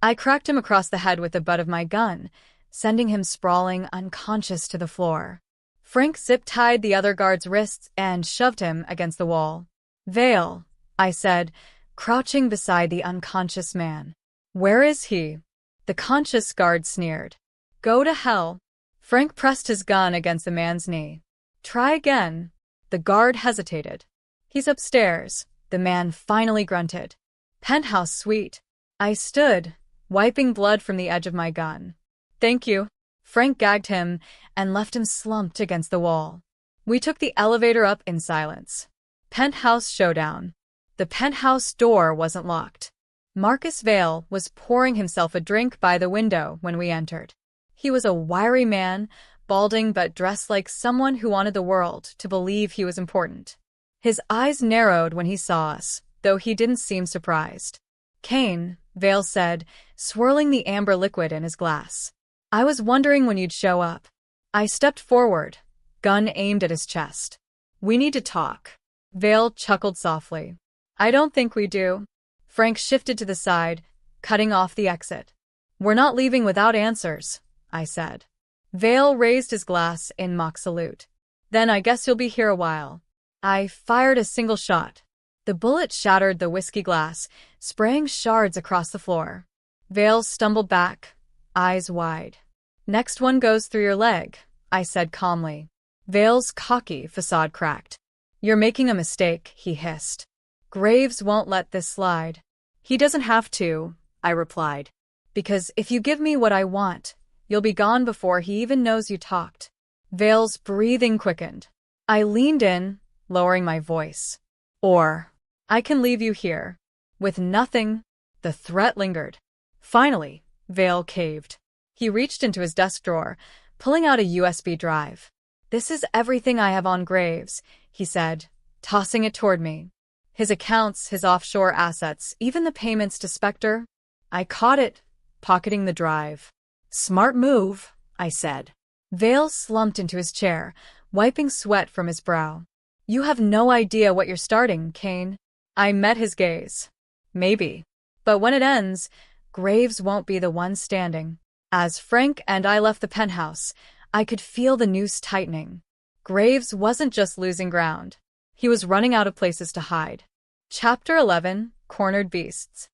I cracked him across the head with the butt of my gun, sending him sprawling unconscious to the floor. Frank zip-tied the other guard's wrists and shoved him against the wall. Vale, I said, crouching beside the unconscious man. Where is he? The conscious guard sneered. Go to hell. Frank pressed his gun against the man's knee. Try again. The guard hesitated. He's upstairs, the man finally grunted. Penthouse suite. I stood, wiping blood from the edge of my gun. Thank you. Frank gagged him and left him slumped against the wall. We took the elevator up in silence. Penthouse showdown. The penthouse door wasn't locked. Marcus Vale was pouring himself a drink by the window when we entered. He was a wiry man, balding but dressed like someone who wanted the world to believe he was important. His eyes narrowed when he saw us, though he didn't seem surprised. "Kane," Vale said, swirling the amber liquid in his glass. "I was wondering when you'd show up." I stepped forward, gun aimed at his chest. "We need to talk." Vale chuckled softly. "I don't think we do." Frank shifted to the side, cutting off the exit. "We're not leaving without answers," I said. Vale raised his glass in mock salute. "Then I guess you'll be here a while." I fired a single shot. The bullet shattered the whiskey glass, spraying shards across the floor. Vale stumbled back, eyes wide. "Next one goes through your leg," I said calmly. Vale's cocky facade cracked. "You're making a mistake," he hissed. "Graves won't let this slide." "He doesn't have to," I replied. "Because if you give me what I want, you'll be gone before he even knows you talked." Vale's breathing quickened. I leaned in, lowering my voice. "Or I can leave you here." With nothing, the threat lingered. Finally, Vale caved. He reached into his desk drawer, pulling out a USB drive. "This is everything I have on Graves," he said, tossing it toward me. "His accounts, his offshore assets, even the payments to Spectre." I caught it, pocketing the drive. "Smart move," I said. Vale slumped into his chair, wiping sweat from his brow. "You have no idea what you're starting, Kane." I met his gaze. "Maybe. But when it ends, Graves won't be the one standing." As Frank and I left the penthouse, I could feel the noose tightening. Graves wasn't just losing ground. He was running out of places to hide. Chapter 11: Cornered Beasts.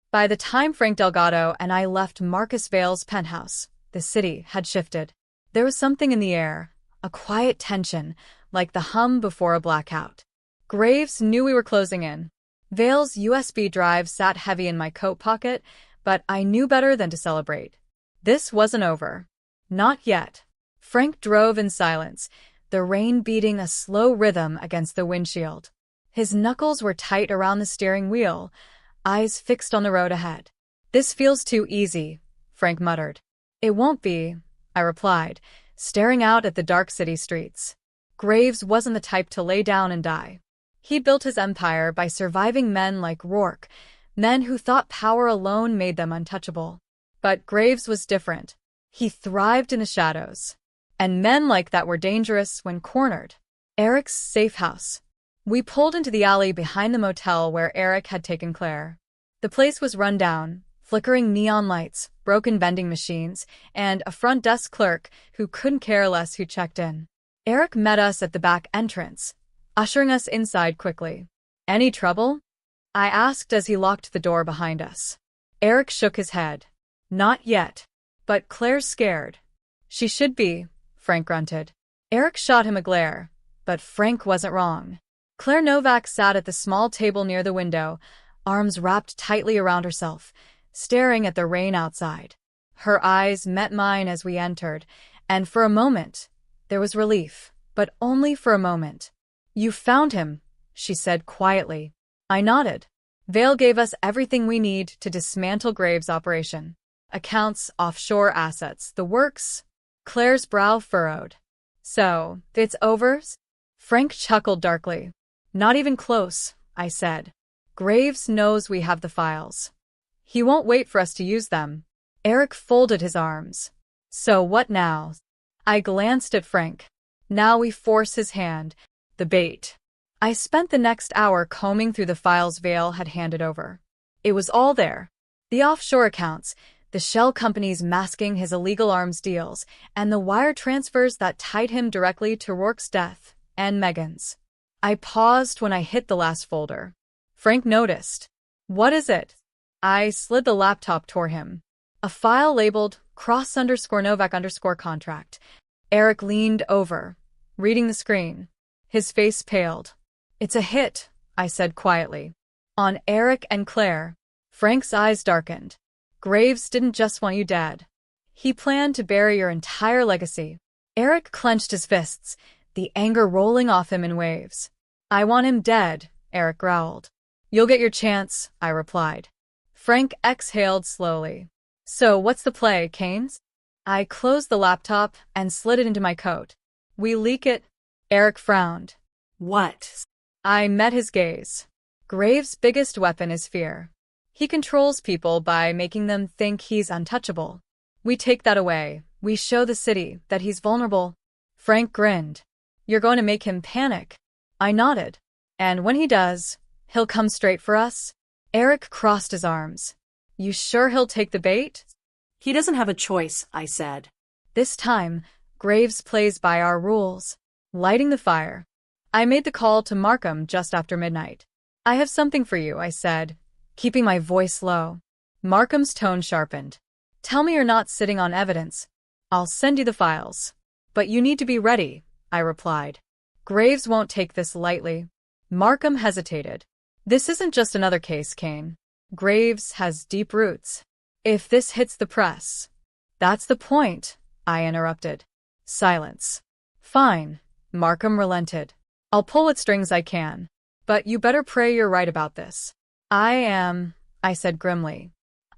By the time Frank Delgado and I left Marcus Vale's penthouse, the city had shifted. There was something in the air, a quiet tension, like the hum before a blackout. Graves knew we were closing in. Vale's USB drive sat heavy in my coat pocket, but I knew better than to celebrate. This wasn't over. Not yet. Frank drove in silence, the rain beating a slow rhythm against the windshield. His knuckles were tight around the steering wheel, eyes fixed on the road ahead. "This feels too easy," Frank muttered. "It won't be," I replied, staring out at the dark city streets. Graves wasn't the type to lay down and die. He built his empire by surviving men like Rourke, men who thought power alone made them untouchable. But Graves was different. He thrived in the shadows. And men like that were dangerous when cornered. Eric's safe house. We pulled into the alley behind the motel where Eric had taken Claire. The place was run down, flickering neon lights, broken vending machines, and a front desk clerk who couldn't care less who checked in. Eric met us at the back entrance, ushering us inside quickly. "Any trouble?" I asked as he locked the door behind us. Eric shook his head. "Not yet. But Claire's scared." "She should be," Frank grunted. Eric shot him a glare, but Frank wasn't wrong. Claire Novak sat at the small table near the window, arms wrapped tightly around herself, staring at the rain outside. Her eyes met mine as we entered, and for a moment, there was relief, but only for a moment. "You found him," she said quietly. I nodded. Vale gave us everything we need to dismantle Graves' operation. Accounts, offshore assets, the works. Claire's brow furrowed. "So, it's over?" Frank chuckled darkly. "Not even close," I said. "Graves knows we have the files. He won't wait for us to use them." Eric folded his arms. "So what now?" I glanced at Frank. "Now we force his hand. The bait." I spent the next hour combing through the files Vale had handed over. It was all there. The offshore accounts, the shell companies masking his illegal arms deals, and the wire transfers that tied him directly to Rourke's death and Megan's. I paused when I hit the last folder. Frank noticed. "What is it?" I slid the laptop toward him. A file labeled _Novak_contract. Eric leaned over, reading the screen. His face paled. "It's a hit," I said quietly. "On Eric and Claire." Frank's eyes darkened. "Graves didn't just want you dead. He planned to bury your entire legacy." Eric clenched his fists, the anger rolling off him in waves. "I want him dead," Eric growled. You'll get your chance, I replied. Frank exhaled slowly. So what's the play, Keynes? I closed the laptop and slid it into my coat. We leak it. Eric frowned. What? I met his gaze. Graves' biggest weapon is fear. He controls people by making them think he's untouchable. We take that away. We show the city that he's vulnerable. Frank grinned. You're going to make him panic. I nodded. And when he does, he'll come straight for us? Eric crossed his arms. You sure he'll take the bait? He doesn't have a choice, I said. This time, Graves plays by our rules. Lighting the fire. I made the call to Markham just after midnight. I have something for you, I said, keeping my voice low. Markham's tone sharpened. Tell me you're not sitting on evidence. I'll send you the files. But you need to be ready, I replied. Graves won't take this lightly. Markham hesitated. This isn't just another case, Kane. Graves has deep roots. If this hits the press. That's the point, I interrupted. Silence. Fine, Markham relented. I'll pull what strings I can. But you better pray you're right about this. I am, I said grimly.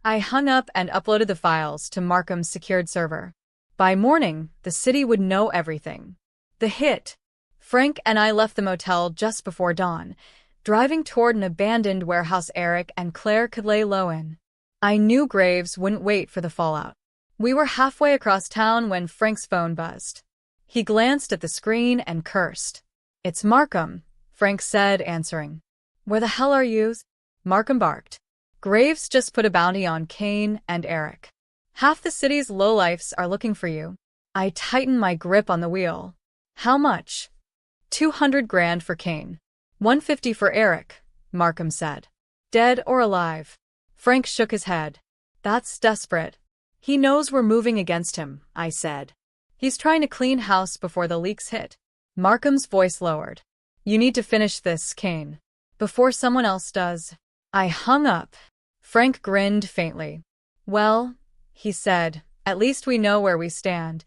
I hung up and uploaded the files to Markham's secured server. By morning, the city would know everything. The hit. Frank and I left the motel just before dawn, driving toward an abandoned warehouse Eric and Claire could lay low in. I knew Graves wouldn't wait for the fallout. We were halfway across town when Frank's phone buzzed. He glanced at the screen and cursed. It's Markham, Frank said, answering. Where the hell are you? Markham barked. Graves just put a bounty on Kane and Eric. Half the city's lowlifes are looking for you. I tightened my grip on the wheel. How much? 200 grand for Kane. 150 for Eric, Markham said. Dead or alive? Frank shook his head. That's desperate. He knows we're moving against him, I said. He's trying to clean house before the leaks hit. Markham's voice lowered. You need to finish this, Kane. Before someone else does. I hung up. Frank grinned faintly. Well, he said, at least we know where we stand.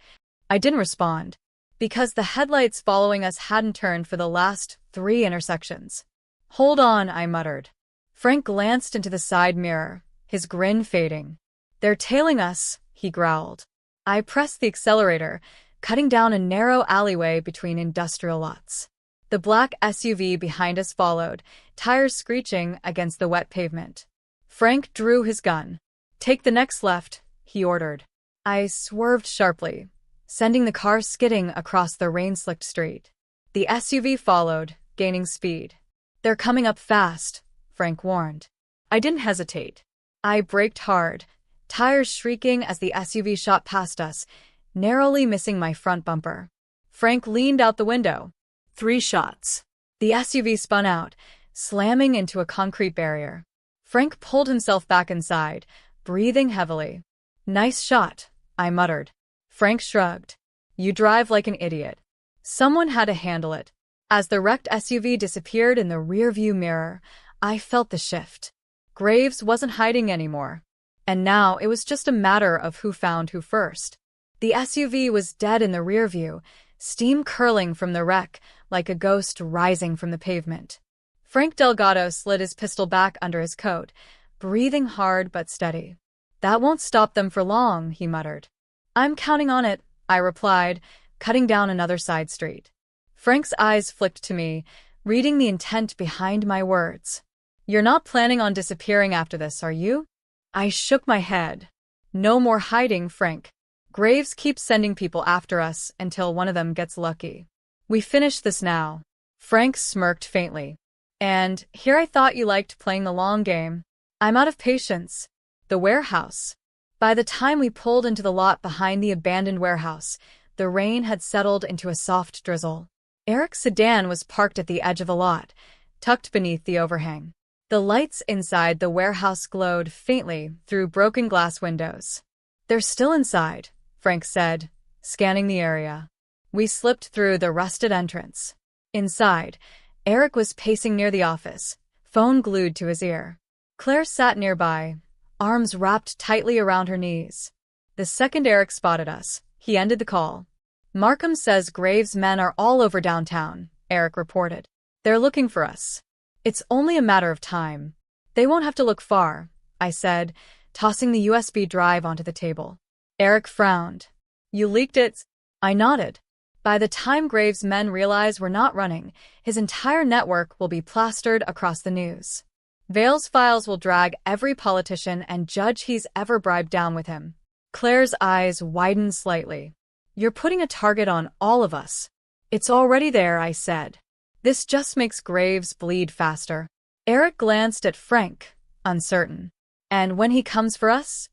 I didn't respond, because the headlights following us hadn't turned for the last 3 intersections. Hold on, I muttered. Frank glanced into the side mirror, his grin fading. They're tailing us, he growled. I pressed the accelerator, cutting down a narrow alleyway between industrial lots. The black SUV behind us followed, tires screeching against the wet pavement. Frank drew his gun. Take the next left, he ordered. I swerved sharply, sending the car skidding across the rain-slicked street. The SUV followed, gaining speed. They're coming up fast, Frank warned. I didn't hesitate. I braked hard, tires shrieking as the SUV shot past us, narrowly missing my front bumper. Frank leaned out the window. 3 shots. The SUV spun out, slamming into a concrete barrier. Frank pulled himself back inside, breathing heavily. Nice shot, I muttered. Frank shrugged. You drive like an idiot. Someone had to handle it. As the wrecked SUV disappeared in the rearview mirror, I felt the shift. Graves wasn't hiding anymore. And now it was just a matter of who found who first. The SUV was dead in the rearview, steam curling from the wreck like a ghost rising from the pavement. Frank Delgado slid his pistol back under his coat, breathing hard but steady. That won't stop them for long, he muttered. I'm counting on it, I replied, cutting down another side street. Frank's eyes flicked to me, reading the intent behind my words. You're not planning on disappearing after this, are you? I shook my head. No more hiding, Frank. Graves keeps sending people after us until one of them gets lucky. We finish this now. Frank smirked faintly. And here I thought you liked playing the long game. I'm out of patience. The warehouse. By the time we pulled into the lot behind the abandoned warehouse, the rain had settled into a soft drizzle. Eric's sedan was parked at the edge of the lot, tucked beneath the overhang. The lights inside the warehouse glowed faintly through broken glass windows. They're still inside, Frank said, scanning the area. We slipped through the rusted entrance. Inside, Eric was pacing near the office, phone glued to his ear. Claire sat nearby, arms wrapped tightly around her knees. The second Eric spotted us, he ended the call. Markham says Graves' men are all over downtown, Eric reported. They're looking for us. It's only a matter of time. They won't have to look far, I said, tossing the USB drive onto the table. Eric frowned. You leaked it? I nodded. By the time Graves' men realize we're not running, his entire network will be plastered across the news. Vale's files will drag every politician and judge he's ever bribed down with him. Claire's eyes widened slightly. You're putting a target on all of us. It's already there, I said. This just makes Graves bleed faster. Eric glanced at Frank, uncertain. And when he comes for us?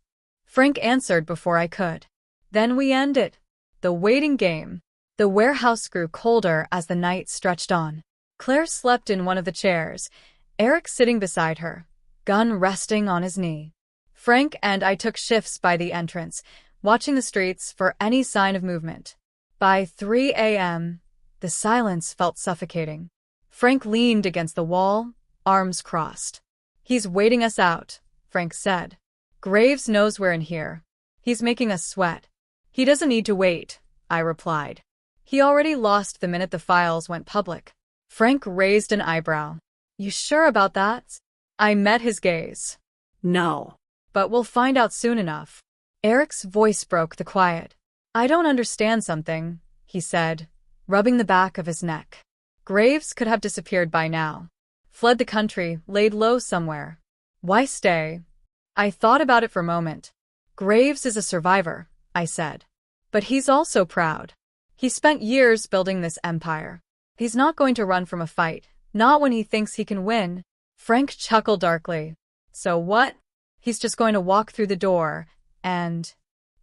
Frank answered before I could. Then we end it. The waiting game. The warehouse grew colder as the night stretched on. Claire slept in one of the chairs, Eric sitting beside her, gun resting on his knee. Frank and I took shifts by the entrance, watching the streets for any sign of movement. By 3 a.m., the silence felt suffocating. Frank leaned against the wall, arms crossed. He's waiting us out, Frank said. Graves knows we're in here. He's making us sweat. He doesn't need to wait, I replied. He already lost the minute the files went public. Frank raised an eyebrow. You sure about that? I met his gaze. No. But we'll find out soon enough. Eric's voice broke the quiet. I don't understand something, he said, rubbing the back of his neck. Graves could have disappeared by now. Fled the country, laid low somewhere. Why stay? I thought about it for a moment. Graves is a survivor, I said. But he's also proud. He spent years building this empire. He's not going to run from a fight, not when he thinks he can win. Frank chuckled darkly. So what? He's just going to walk through the door, and...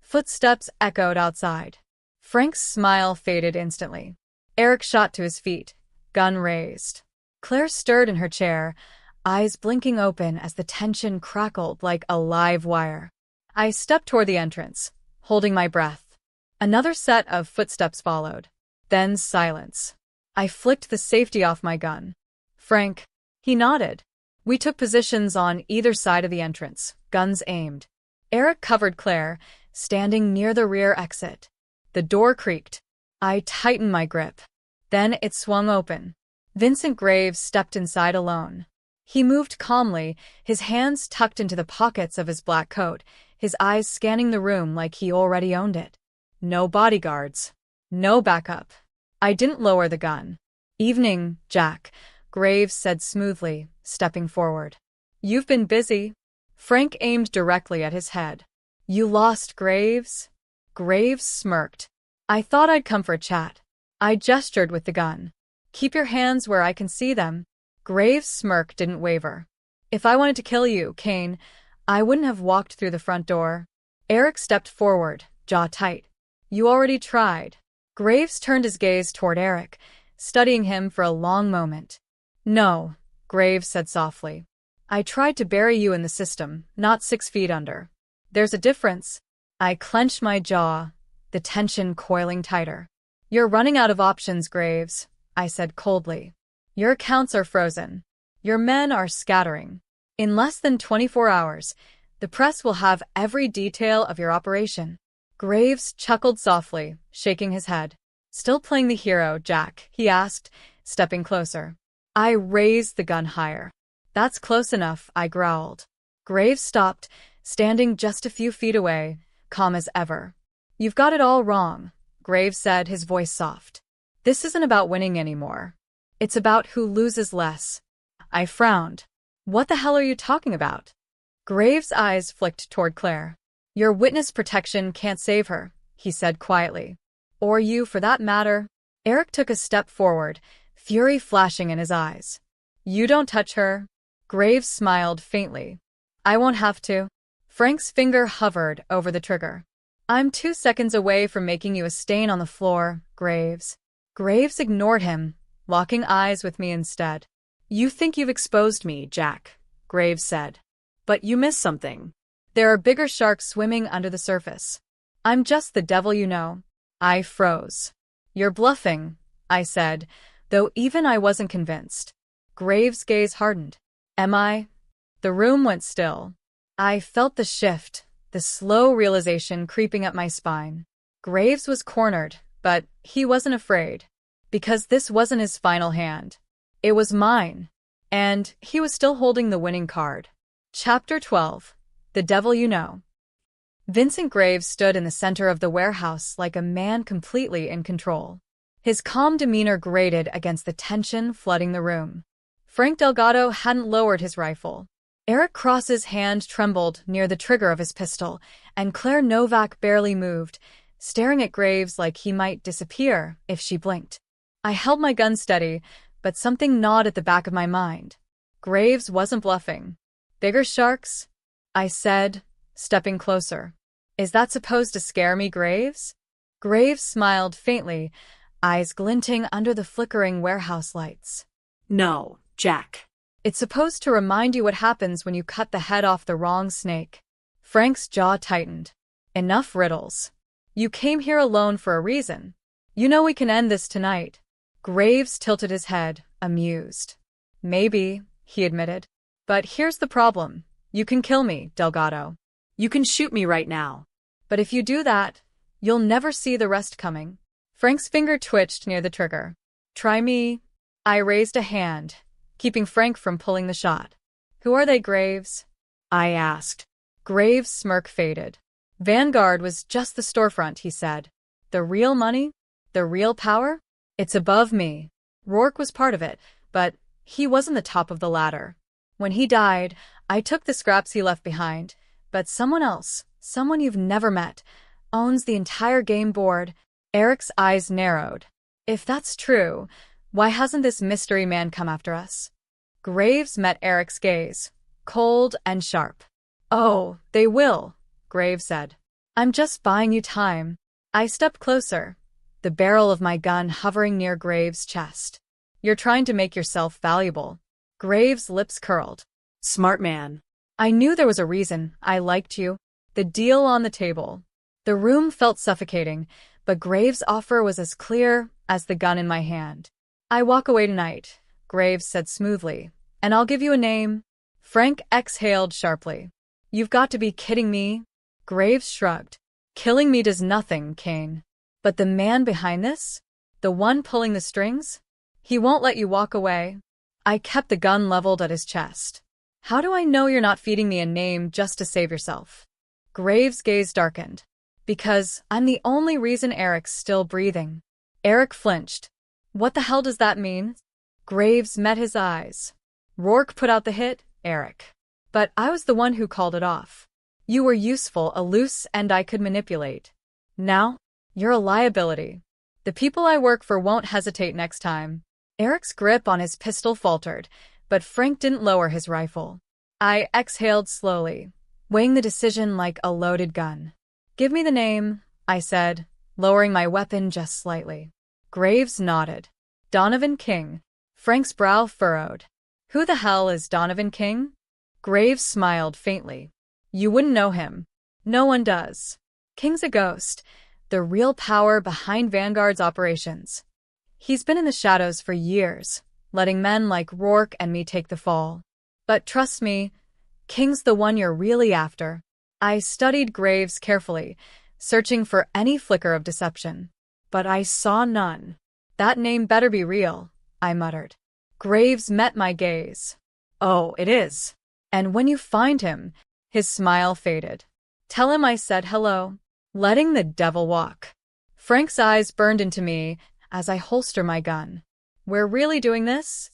Footsteps echoed outside. Frank's smile faded instantly. Eric shot to his feet, gun raised. Claire stirred in her chair, eyes blinking open as the tension crackled like a live wire. I stepped toward the entrance, holding my breath. Another set of footsteps followed. Then silence. I flicked the safety off my gun. Frank. He nodded. We took positions on either side of the entrance, guns aimed. Eric covered Claire, standing near the rear exit. The door creaked. I tightened my grip. Then it swung open. Vincent Graves stepped inside alone. He moved calmly, his hands tucked into the pockets of his black coat, his eyes scanning the room like he already owned it. No bodyguards. No backup. I didn't lower the gun. Evening, Jack, Graves said smoothly, stepping forward. You've been busy. Frank aimed directly at his head. You lost Graves? Graves smirked. I thought I'd come for a chat. I gestured with the gun. Keep your hands where I can see them. Graves' smirk didn't waver. If I wanted to kill you, Kane, I wouldn't have walked through the front door. Eric stepped forward, jaw tight. You already tried. Graves turned his gaze toward Eric, studying him for a long moment. No, Graves said softly. I tried to bury you in the system, not 6 feet under. There's a difference. I clenched my jaw, the tension coiling tighter. You're running out of options, Graves, I said coldly. Your accounts are frozen. Your men are scattering. In less than 24 hours, the press will have every detail of your operation. Graves chuckled softly, shaking his head. Still playing the hero, Jack? He asked, stepping closer. I raised the gun higher. That's close enough, I growled. Graves stopped, standing just a few feet away, calm as ever. You've got it all wrong, Graves said, his voice soft. This isn't about winning anymore. It's about who loses less. I frowned. What the hell are you talking about? Graves' eyes flicked toward Claire. Your witness protection can't save her, he said quietly. Or you, for that matter. Eric took a step forward, fury flashing in his eyes. You don't touch her. Graves smiled faintly. I won't have to. Frank's finger hovered over the trigger. I'm 2 seconds away from making you a stain on the floor, Graves. Graves ignored him, locking eyes with me instead. You think you've exposed me, Jack, Graves said. But you missed something. There are bigger sharks swimming under the surface. I'm just the devil, you know. I froze. You're bluffing, I said, though even I wasn't convinced. Graves' gaze hardened. Am I? The room went still. I felt the shift, the slow realization creeping up my spine. Graves was cornered, but he wasn't afraid. Because this wasn't his final hand. It was mine. And he was still holding the winning card. Chapter 12. The Devil You Know. Vincent Graves stood in the center of the warehouse like a man completely in control. His calm demeanor grated against the tension flooding the room. Frank Delgado hadn't lowered his rifle. Eric Cross's hand trembled near the trigger of his pistol, and Claire Novak barely moved, staring at Graves like he might disappear if she blinked. I held my gun steady, but something gnawed at the back of my mind. Graves wasn't bluffing. "Bigger sharks?" I said, stepping closer. "Is that supposed to scare me, Graves?" Graves smiled faintly, eyes glinting under the flickering warehouse lights. "No, Jack. "It's supposed to remind you what happens when you cut the head off the wrong snake." Frank's jaw tightened. "Enough riddles. You came here alone for a reason. You know we can end this tonight." Graves tilted his head, amused. "Maybe," he admitted. "But here's the problem. You can kill me, Delgado. You can shoot me right now." But if you do that, you'll never see the rest coming." Frank's finger twitched near the trigger. "Try me." I raised a hand, keeping Frank from pulling the shot. "Who are they, Graves?" I asked. Graves' smirk faded. "Vanguard was just the storefront," he said. "The real money? The real power? It's above me. Rourke was part of it, but he wasn't the top of the ladder. When he died, I took the scraps he left behind, but someone else, someone you've never met, owns the entire game board." Eric's eyes narrowed. "If that's true, why hasn't this mystery man come after us?" Graves met Eric's gaze, cold and sharp. "Oh, they will," Graves said. "I'm just buying you time." I stepped closer, the barrel of my gun hovering near Graves' chest. "You're trying to make yourself valuable." Graves' lips curled. "Smart man." "I knew there was a reason I liked you." The deal on the table. The room felt suffocating, but Graves' offer was as clear as the gun in my hand. "I walk away tonight," Graves said smoothly, "and I'll give you a name." Frank exhaled sharply. "You've got to be kidding me." Graves shrugged. "Killing me does nothing, Kane. But the man behind this? The one pulling the strings? He won't let you walk away." I kept the gun leveled at his chest. "How do I know you're not feeding me a name just to save yourself?" Graves' gaze darkened. "Because I'm the only reason Eric's still breathing." Eric flinched. "What the hell does that mean?" Graves met his eyes. "Rourke put out the hit, Eric. But I was the one who called it off. You were useful, a loose end I could manipulate. Now, you're a liability. The people I work for won't hesitate next time." Eric's grip on his pistol faltered, but Frank didn't lower his rifle. I exhaled slowly, weighing the decision like a loaded gun. "Give me the name," I said, lowering my weapon just slightly. Graves nodded. "Donovan King." Frank's brow furrowed. "Who the hell is Donovan King?" Graves smiled faintly. "You wouldn't know him. No one does. King's a ghost, the real power behind Vanguard's operations. He's been in the shadows for years, letting men like Rourke and me take the fall. But trust me, King's the one you're really after." I studied Graves carefully, searching for any flicker of deception. But I saw none. "That name better be real," I muttered. Graves met my gaze. "Oh, it is. And when you find him," his smile faded, "tell him I said hello." Letting the devil walk. Frank's eyes burned into me as I holster my gun. "We're really doing this?"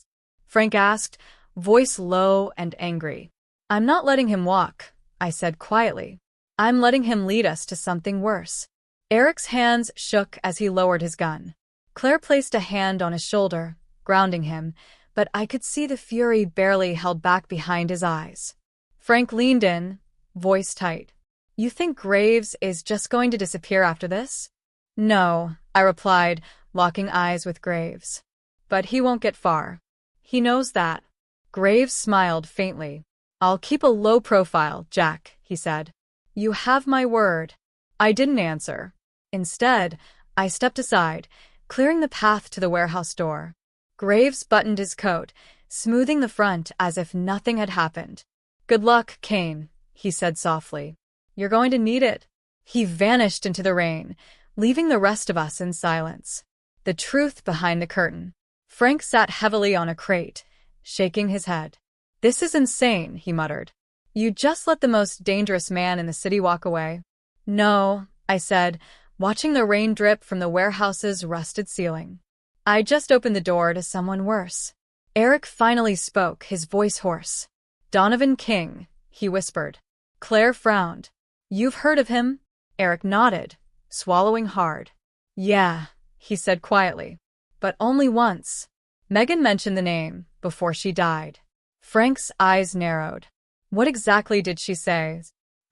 Frank asked, voice low and angry. "I'm not letting him walk," I said quietly. "I'm letting him lead us to something worse." Eric's hands shook as he lowered his gun. Claire placed a hand on his shoulder, grounding him, but I could see the fury barely held back behind his eyes. Frank leaned in, voice tight. "You think Graves is just going to disappear after this?" "No," I replied, locking eyes with Graves. "But he won't get far. He knows that." Graves smiled faintly. "I'll keep a low profile, Jack," he said. "You have my word." I didn't answer. Instead, I stepped aside, clearing the path to the warehouse door. Graves buttoned his coat, smoothing the front as if nothing had happened. "Good luck, Kane," he said softly. "You're going to need it." He vanished into the rain, leaving the rest of us in silence. The truth behind the curtain. Frank sat heavily on a crate, shaking his head. "This is insane," he muttered. "You just let the most dangerous man in the city walk away?" "No," I said, watching the rain drip from the warehouse's rusted ceiling. "I just opened the door to someone worse." Eric finally spoke, his voice hoarse. "Donovan King," he whispered. Claire frowned. "You've heard of him?" Eric nodded, swallowing hard. "Yeah," he said quietly. "But only once. Megan mentioned the name before she died." Frank's eyes narrowed. "What exactly did she say?"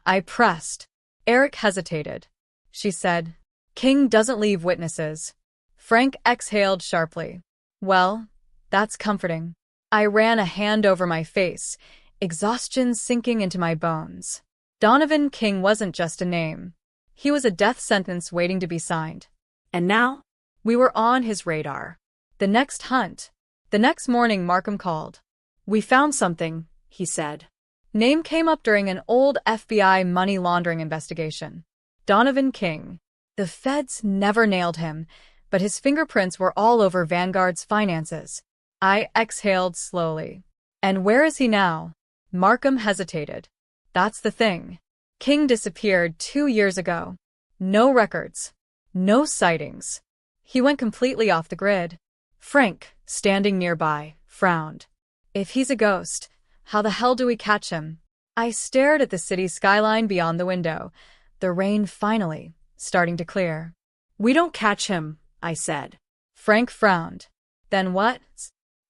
I pressed. Eric hesitated. "She said, 'King doesn't leave witnesses.'" Frank exhaled sharply. "Well, that's comforting." I ran a hand over my face, exhaustion sinking into my bones. Donovan King wasn't just a name. He was a death sentence waiting to be signed. And now? We were on his radar. The next hunt. The next morning, Markham called. "We found something," he said. Name came up during an old FBI money laundering investigation. Donovan King. The feds never nailed him, but his fingerprints were all over Vanguard's finances. I exhaled slowly. "And where is he now?" Markham hesitated. "That's the thing. King disappeared 2 years ago. No records. No sightings. He went completely off the grid." Frank, standing nearby, frowned. "If he's a ghost, how the hell do we catch him?" I stared at the city skyline beyond the window, the rain finally starting to clear. "We don't catch him," I said. Frank frowned. "Then what?"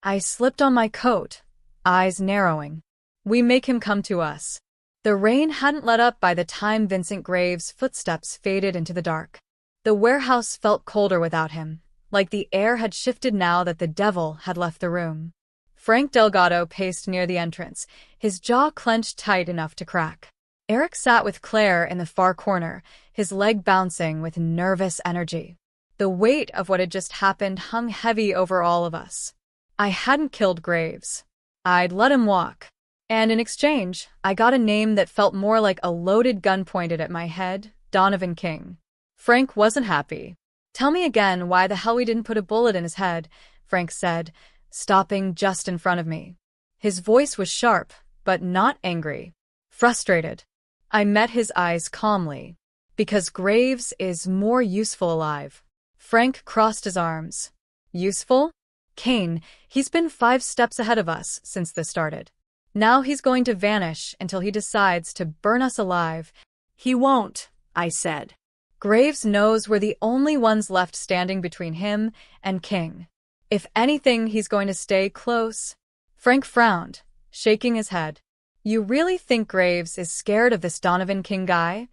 I slipped on my coat, eyes narrowing. "We make him come to us." The rain hadn't let up by the time Vincent Graves' footsteps faded into the dark. The warehouse felt colder without him, like the air had shifted now that the devil had left the room. Frank Delgado paced near the entrance, his jaw clenched tight enough to crack. Eric sat with Claire in the far corner, his leg bouncing with nervous energy. The weight of what had just happened hung heavy over all of us. I hadn't killed Graves. I'd let him walk. And in exchange, I got a name that felt more like a loaded gun pointed at my head, Donovan King. Frank wasn't happy. "Tell me again why the hell we didn't put a bullet in his head," Frank said, stopping just in front of me. His voice was sharp, but not angry. Frustrated. I met his eyes calmly. "Because Graves is more useful alive." Frank crossed his arms. "Useful? Kane, he's been 5 steps ahead of us since this started. Now he's going to vanish until he decides to burn us alive." "He won't," I said. "Graves knows we're the only ones left standing between him and King. If anything, he's going to stay close." Frank frowned, shaking his head. "You really think Graves is scared of this Donovan King guy?"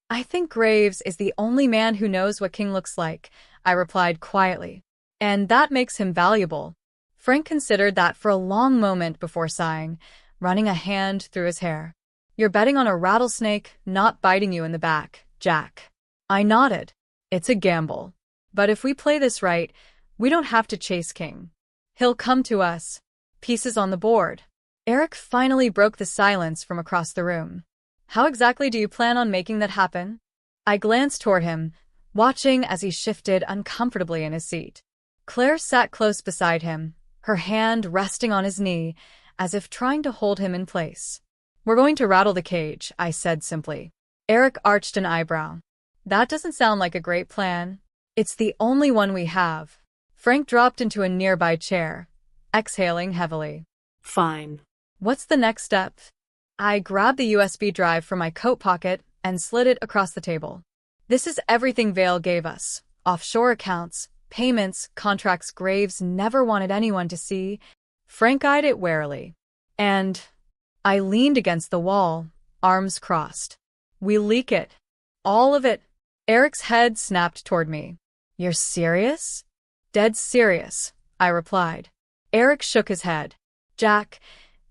"I think Graves is the only man who knows what King looks like," I replied quietly. "And that makes him valuable." Frank considered that for a long moment before sighing, running a hand through his hair. "You're betting on a rattlesnake not biting you in the back, Jack." I nodded. "It's a gamble. But if we play this right, we don't have to chase King. He'll come to us." Pieces on the board. Eric finally broke the silence from across the room. "How exactly do you plan on making that happen?" I glanced toward him, watching as he shifted uncomfortably in his seat. Claire sat close beside him, her hand resting on his knee, as if trying to hold him in place. "We're going to rattle the cage," I said simply. Eric arched an eyebrow. "That doesn't sound like a great plan." "It's the only one we have." Frank dropped into a nearby chair, exhaling heavily. "Fine. What's the next step?" I grabbed the USB drive from my coat pocket and slid it across the table. "This is everything Vale gave us. Offshore accounts, payments, contracts Graves never wanted anyone to see." Frank eyed it warily. "And..." I leaned against the wall, arms crossed. "We leak it. All of it." Eric's head snapped toward me. "You're serious?" "Dead serious," I replied. Eric shook his head. "Jack,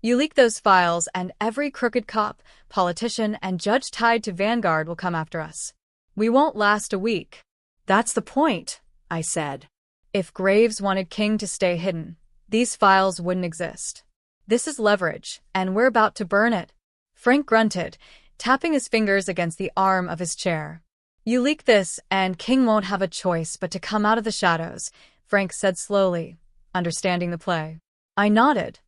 you leak those files and every crooked cop, politician, and judge tied to Vanguard will come after us. We won't last a week." "That's the point," I said. "If Graves wanted King to stay hidden, these files wouldn't exist. This is leverage, and we're about to burn it." Frank grunted, tapping his fingers against the arm of his chair. "You leak this, and King won't have a choice but to come out of the shadows," Frank said slowly, understanding the play. I nodded.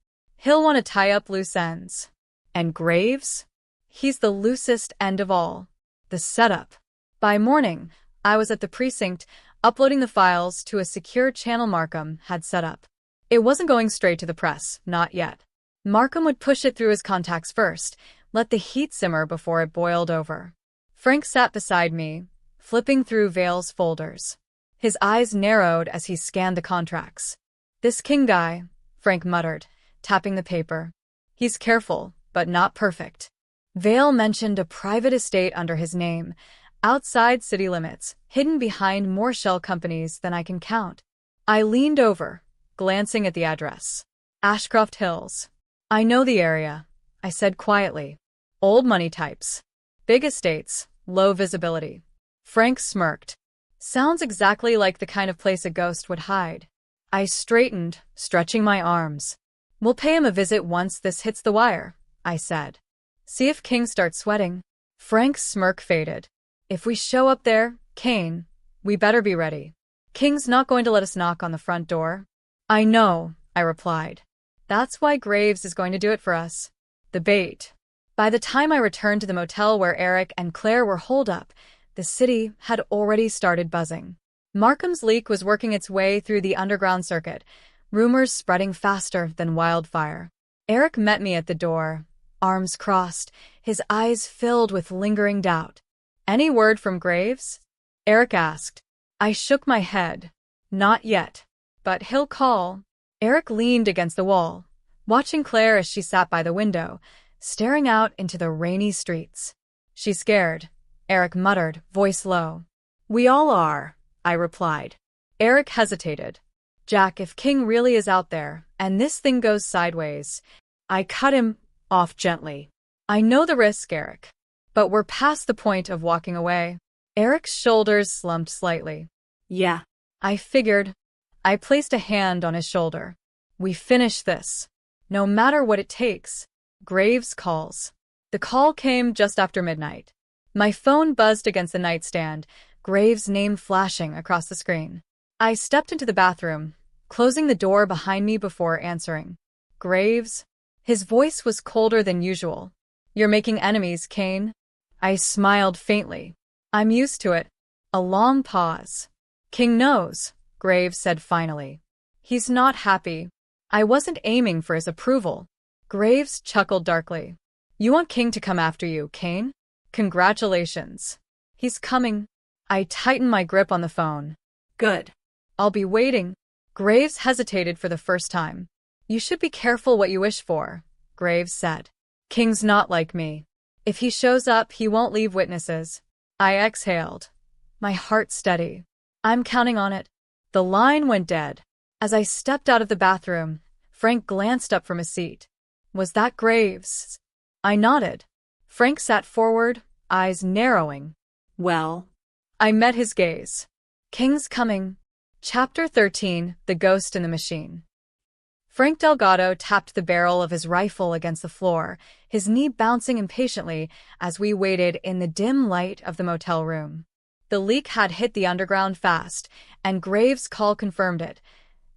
He'll want to tie up loose ends. And Graves? He's the loosest end of all. The setup. By morning, I was at the precinct, uploading the files to a secure channel Markham had set up. It wasn't going straight to the press, not yet. Markham would push it through his contacts first, let the heat simmer before it boiled over. Frank sat beside me, flipping through Vale's folders. His eyes narrowed as he scanned the contracts. "This King guy," Frank muttered, tapping the paper. "He's careful, but not perfect." Vale mentioned a private estate under his name, outside city limits, hidden behind more shell companies than I can count. I leaned over, glancing at the address. Ashcroft Hills. "I know the area," I said quietly. "Old money types. Big estates, low visibility." Frank smirked. "Sounds exactly like the kind of place a ghost would hide." I straightened, stretching my arms. "We'll pay him a visit once this hits the wire," I said. "See if King starts sweating." Frank's smirk faded. "If we show up there, Kane, we better be ready. King's not going to let us knock on the front door." "I know," I replied. "That's why Graves is going to do it for us." The bait. By the time I returned to the motel where Eric and Claire were holed up, the city had already started buzzing. Markham's leak was working its way through the underground circuit, rumors spreading faster than wildfire. Eric met me at the door, arms crossed, his eyes filled with lingering doubt. "Any word from Graves?" Eric asked. I shook my head. "Not yet. But he'll call." Eric leaned against the wall, watching Claire as she sat by the window, staring out into the rainy streets. "She's scared," Eric muttered, voice low. "We all are," I replied. Eric hesitated. "Jack, if King really is out there, and this thing goes sideways..." I cut him off gently. "I know the risk, Eric. But we're past the point of walking away." Eric's shoulders slumped slightly. "Yeah." I figured. I placed a hand on his shoulder. "We finish this. No matter what it takes." Graves calls. The call came just after midnight. My phone buzzed against the nightstand, Graves' name flashing across the screen. I stepped into the bathroom, closing the door behind me before answering. "Graves?" His voice was colder than usual. "You're making enemies, Kane." I smiled faintly. "I'm used to it." A long pause. "King knows," Graves said finally. "He's not happy." I wasn't aiming for his approval. Graves chuckled darkly. "You want King to come after you, Kane? Congratulations. He's coming." I tightened my grip on the phone. "Good. "I'll be waiting." Graves hesitated for the first time. "You should be careful what you wish for," Graves said. "King's not like me. If he shows up, he won't leave witnesses." I exhaled, my heart steady. "I'm counting on it." The line went dead. As I stepped out of the bathroom, Frank glanced up from his seat. "Was that Graves?" I nodded. Frank sat forward, eyes narrowing. "Well?" I met his gaze. "King's coming." Chapter 13, The Ghost in the Machine. Frank Delgado tapped the barrel of his rifle against the floor, his knee bouncing impatiently as we waited in the dim light of the motel room. The leak had hit the underground fast, and Graves' call confirmed it.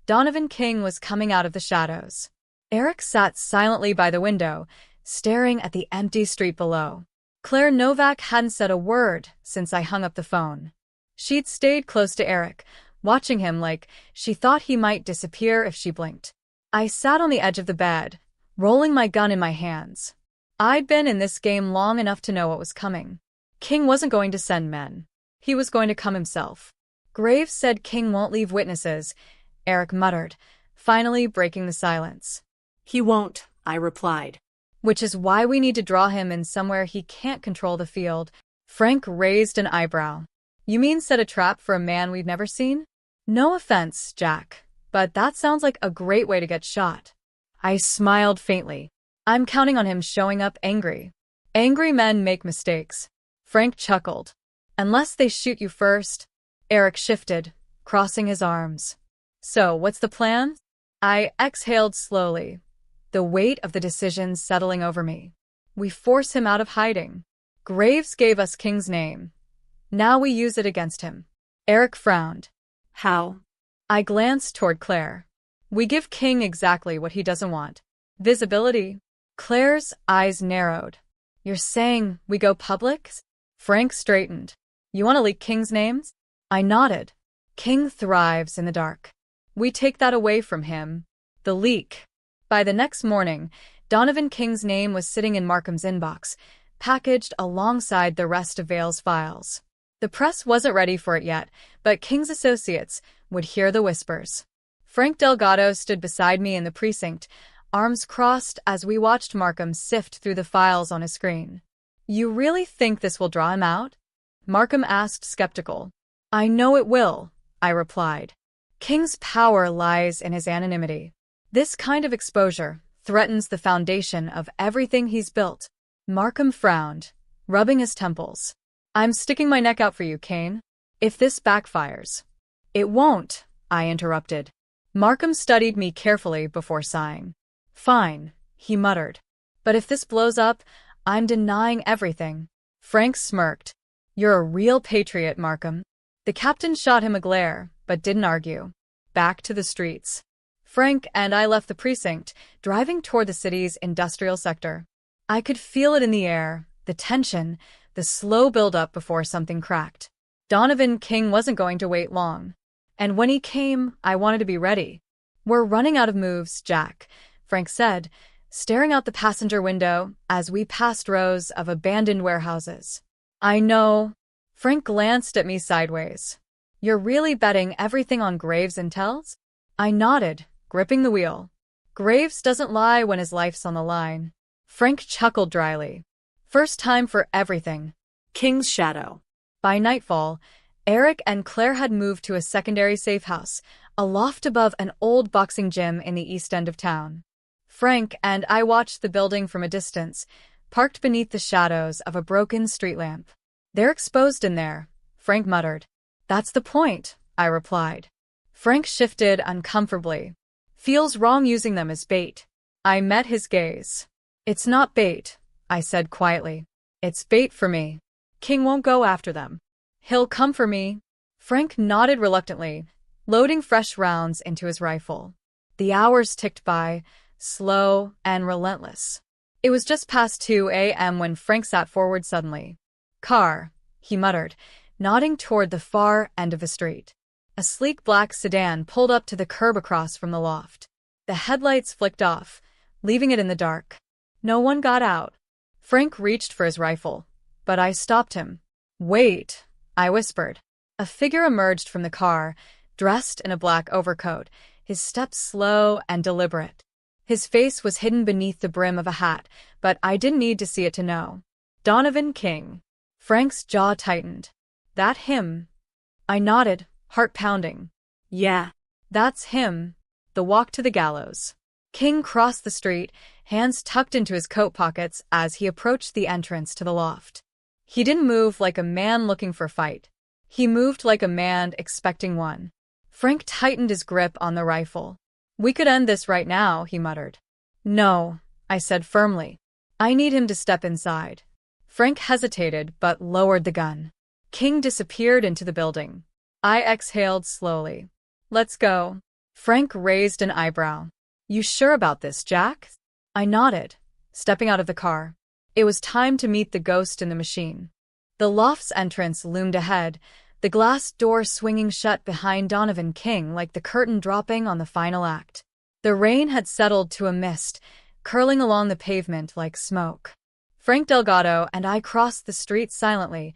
Donovan King was coming out of the shadows. Eric sat silently by the window, staring at the empty street below. Claire Novak hadn't said a word since I hung up the phone. She'd stayed close to Eric, watching him like she thought he might disappear if she blinked. I sat on the edge of the bed, rolling my gun in my hands. I'd been in this game long enough to know what was coming. King wasn't going to send men. He was going to come himself. Graves said King won't leave witnesses, Eric muttered, finally breaking the silence. "He won't," I replied. "Which is why we need to draw him in somewhere he can't control the field." Frank raised an eyebrow. "You mean set a trap for a man we've never seen?" "No offense, Jack, but that sounds like a great way to get shot." I smiled faintly. "I'm counting on him showing up angry." "Angry men make mistakes." Frank chuckled. "Unless they shoot you first." Eric shifted, crossing his arms. "So, what's the plan?" I exhaled slowly, the weight of the decision settling over me. "We force him out of hiding. Graves gave us King's name. Now we use it against him." Eric frowned. "How?" I glanced toward Claire. "We give King exactly what he doesn't want. Visibility. Claire's eyes narrowed. You're saying we go public? Frank straightened. You want to leak King's names? I nodded. King thrives in the dark. We take that away from him. The leak. By the next morning, Donovan King's name was sitting in Markham's inbox, packaged alongside the rest of Vale's files. The press wasn't ready for it yet, but King's associates would hear the whispers. Frank Delgado stood beside me in the precinct, arms crossed as we watched Markham sift through the files on his screen. You really think this will draw him out? Markham asked, skeptical. I know it will, I replied. King's power lies in his anonymity. This kind of exposure threatens the foundation of everything he's built. Markham frowned, rubbing his temples. I'm sticking my neck out for you, Kane. If this backfires. It won't, I interrupted. Markham studied me carefully before sighing. Fine, he muttered. But if this blows up, I'm denying everything. Frank smirked. You're a real patriot, Markham. The captain shot him a glare, but didn't argue. Back to the streets. Frank and I left the precinct, driving toward the city's industrial sector. I could feel it in the air, the tension, the slow build-up before something cracked. Donovan King wasn't going to wait long. And when he came, I wanted to be ready. We're running out of moves, Jack, Frank said, staring out the passenger window as we passed rows of abandoned warehouses. I know. Frank glanced at me sideways. You're really betting everything on Graves' intels? I nodded, gripping the wheel. Graves doesn't lie when his life's on the line. Frank chuckled dryly. First time for everything. King's shadow. By nightfall, Eric and Claire had moved to a secondary safe house, a loft above an old boxing gym in the east end of town. Frank and I watched the building from a distance, parked beneath the shadows of a broken street lamp. They're exposed in there, Frank muttered. That's the point, I replied. Frank shifted uncomfortably. Feels wrong using them as bait. I met his gaze. It's not bait, I said quietly. It's bait for me. King won't go after them. He'll come for me. Frank nodded reluctantly, loading fresh rounds into his rifle. The hours ticked by, slow and relentless. It was just past 2 a.m. when Frank sat forward suddenly. Car, he muttered, nodding toward the far end of the street. A sleek black sedan pulled up to the curb across from the loft. The headlights flicked off, leaving it in the dark. No one got out. Frank reached for his rifle, but I stopped him. Wait, I whispered. A figure emerged from the car, dressed in a black overcoat, his steps slow and deliberate. His face was hidden beneath the brim of a hat, but I didn't need to see it to know. Donovan King. Frank's jaw tightened. That him? I nodded, heart pounding. Yeah. That's him. The walk to the gallows. King crossed the street, hands tucked into his coat pockets as he approached the entrance to the loft. He didn't move like a man looking for a fight. He moved like a man expecting one. Frank tightened his grip on the rifle. We could end this right now, he muttered. No, I said firmly. I need him to step inside. Frank hesitated but lowered the gun. King disappeared into the building. I exhaled slowly. Let's go. Frank raised an eyebrow. You sure about this, Jack? I nodded, stepping out of the car. It was time to meet the ghost in the machine. The loft's entrance loomed ahead, the glass door swinging shut behind Donovan King like the curtain dropping on the final act. The rain had settled to a mist, curling along the pavement like smoke. Frank Delgado and I crossed the street silently,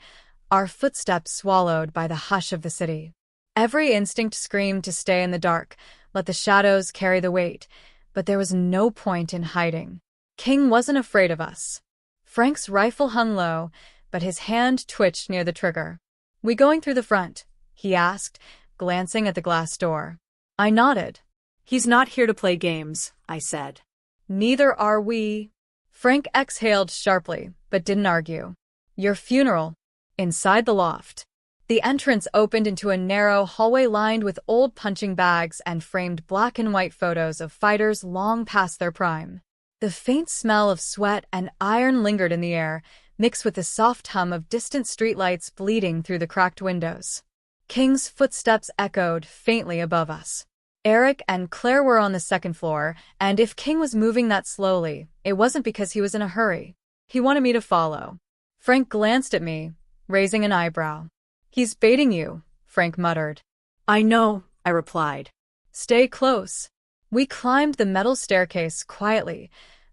our footsteps swallowed by the hush of the city. Every instinct screamed to stay in the dark, let the shadows carry the weight, but there was no point in hiding. King wasn't afraid of us. Frank's rifle hung low, but his hand twitched near the trigger. We going through the front? He asked, glancing at the glass door. I nodded. He's not here to play games, I said. Neither are we. Frank exhaled sharply, but didn't argue. Your funeral. Inside the loft. The entrance opened into a narrow hallway lined with old punching bags and framed black and white photos of fighters long past their prime. The faint smell of sweat and iron lingered in the air, mixed with the soft hum of distant streetlights bleeding through the cracked windows. King's footsteps echoed faintly above us. Eric and Claire were on the second floor, and if King was moving that slowly, it wasn't because he was in a hurry. He wanted me to follow. Frank glanced at me, raising an eyebrow. "He's baiting you," Frank muttered. I know, I replied. "Stay close." We climbed the metal staircase quietly,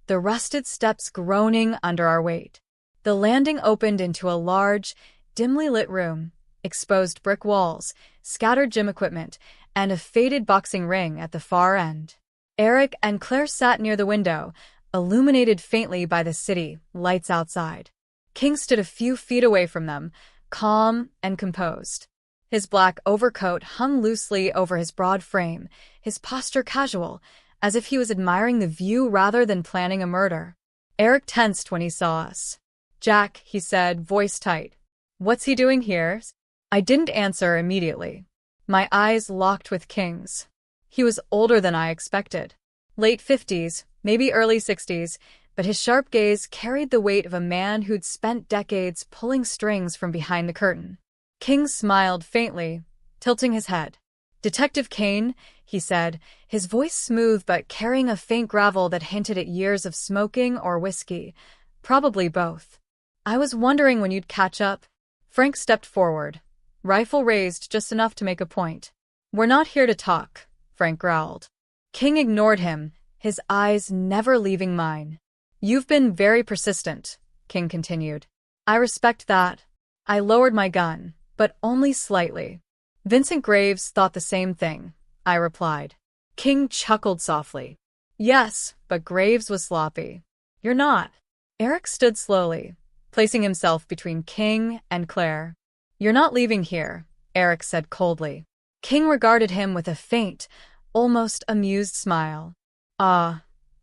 the rusted steps groaning under our weight. The landing opened into a large, dimly lit room, exposed brick walls, scattered gym equipment, and a faded boxing ring at the far end. Eric and Claire sat near the window, illuminated faintly by the city lights outside. King stood a few feet away from them, calm and composed. His black overcoat hung loosely over his broad frame, his posture casual, as if he was admiring the view rather than planning a murder. Eric tensed when he saw us. "Jack," he said, voice tight. "What's he doing here?" I didn't answer immediately. My eyes locked with King's. He was older than I expected. Late 50s, maybe early 60s, but his sharp gaze carried the weight of a man who'd spent decades pulling strings from behind the curtain. King smiled faintly, tilting his head. "Detective Kane," he said, his voice smooth but carrying a faint gravel that hinted at years of smoking or whiskey. Probably both. "I was wondering when you'd catch up." Frank stepped forward, rifle raised just enough to make a point. "We're not here to talk," Frank growled. King ignored him, his eyes never leaving mine. "You've been very persistent," King continued. "I respect that." I lowered my gun, but only slightly. "Vincent Graves thought the same thing," I replied. King chuckled softly. "Yes, but Graves was sloppy. You're not." Eric stood slowly, placing himself between King and Claire. "You're not leaving here," Eric said coldly. King regarded him with a faint, almost amused smile.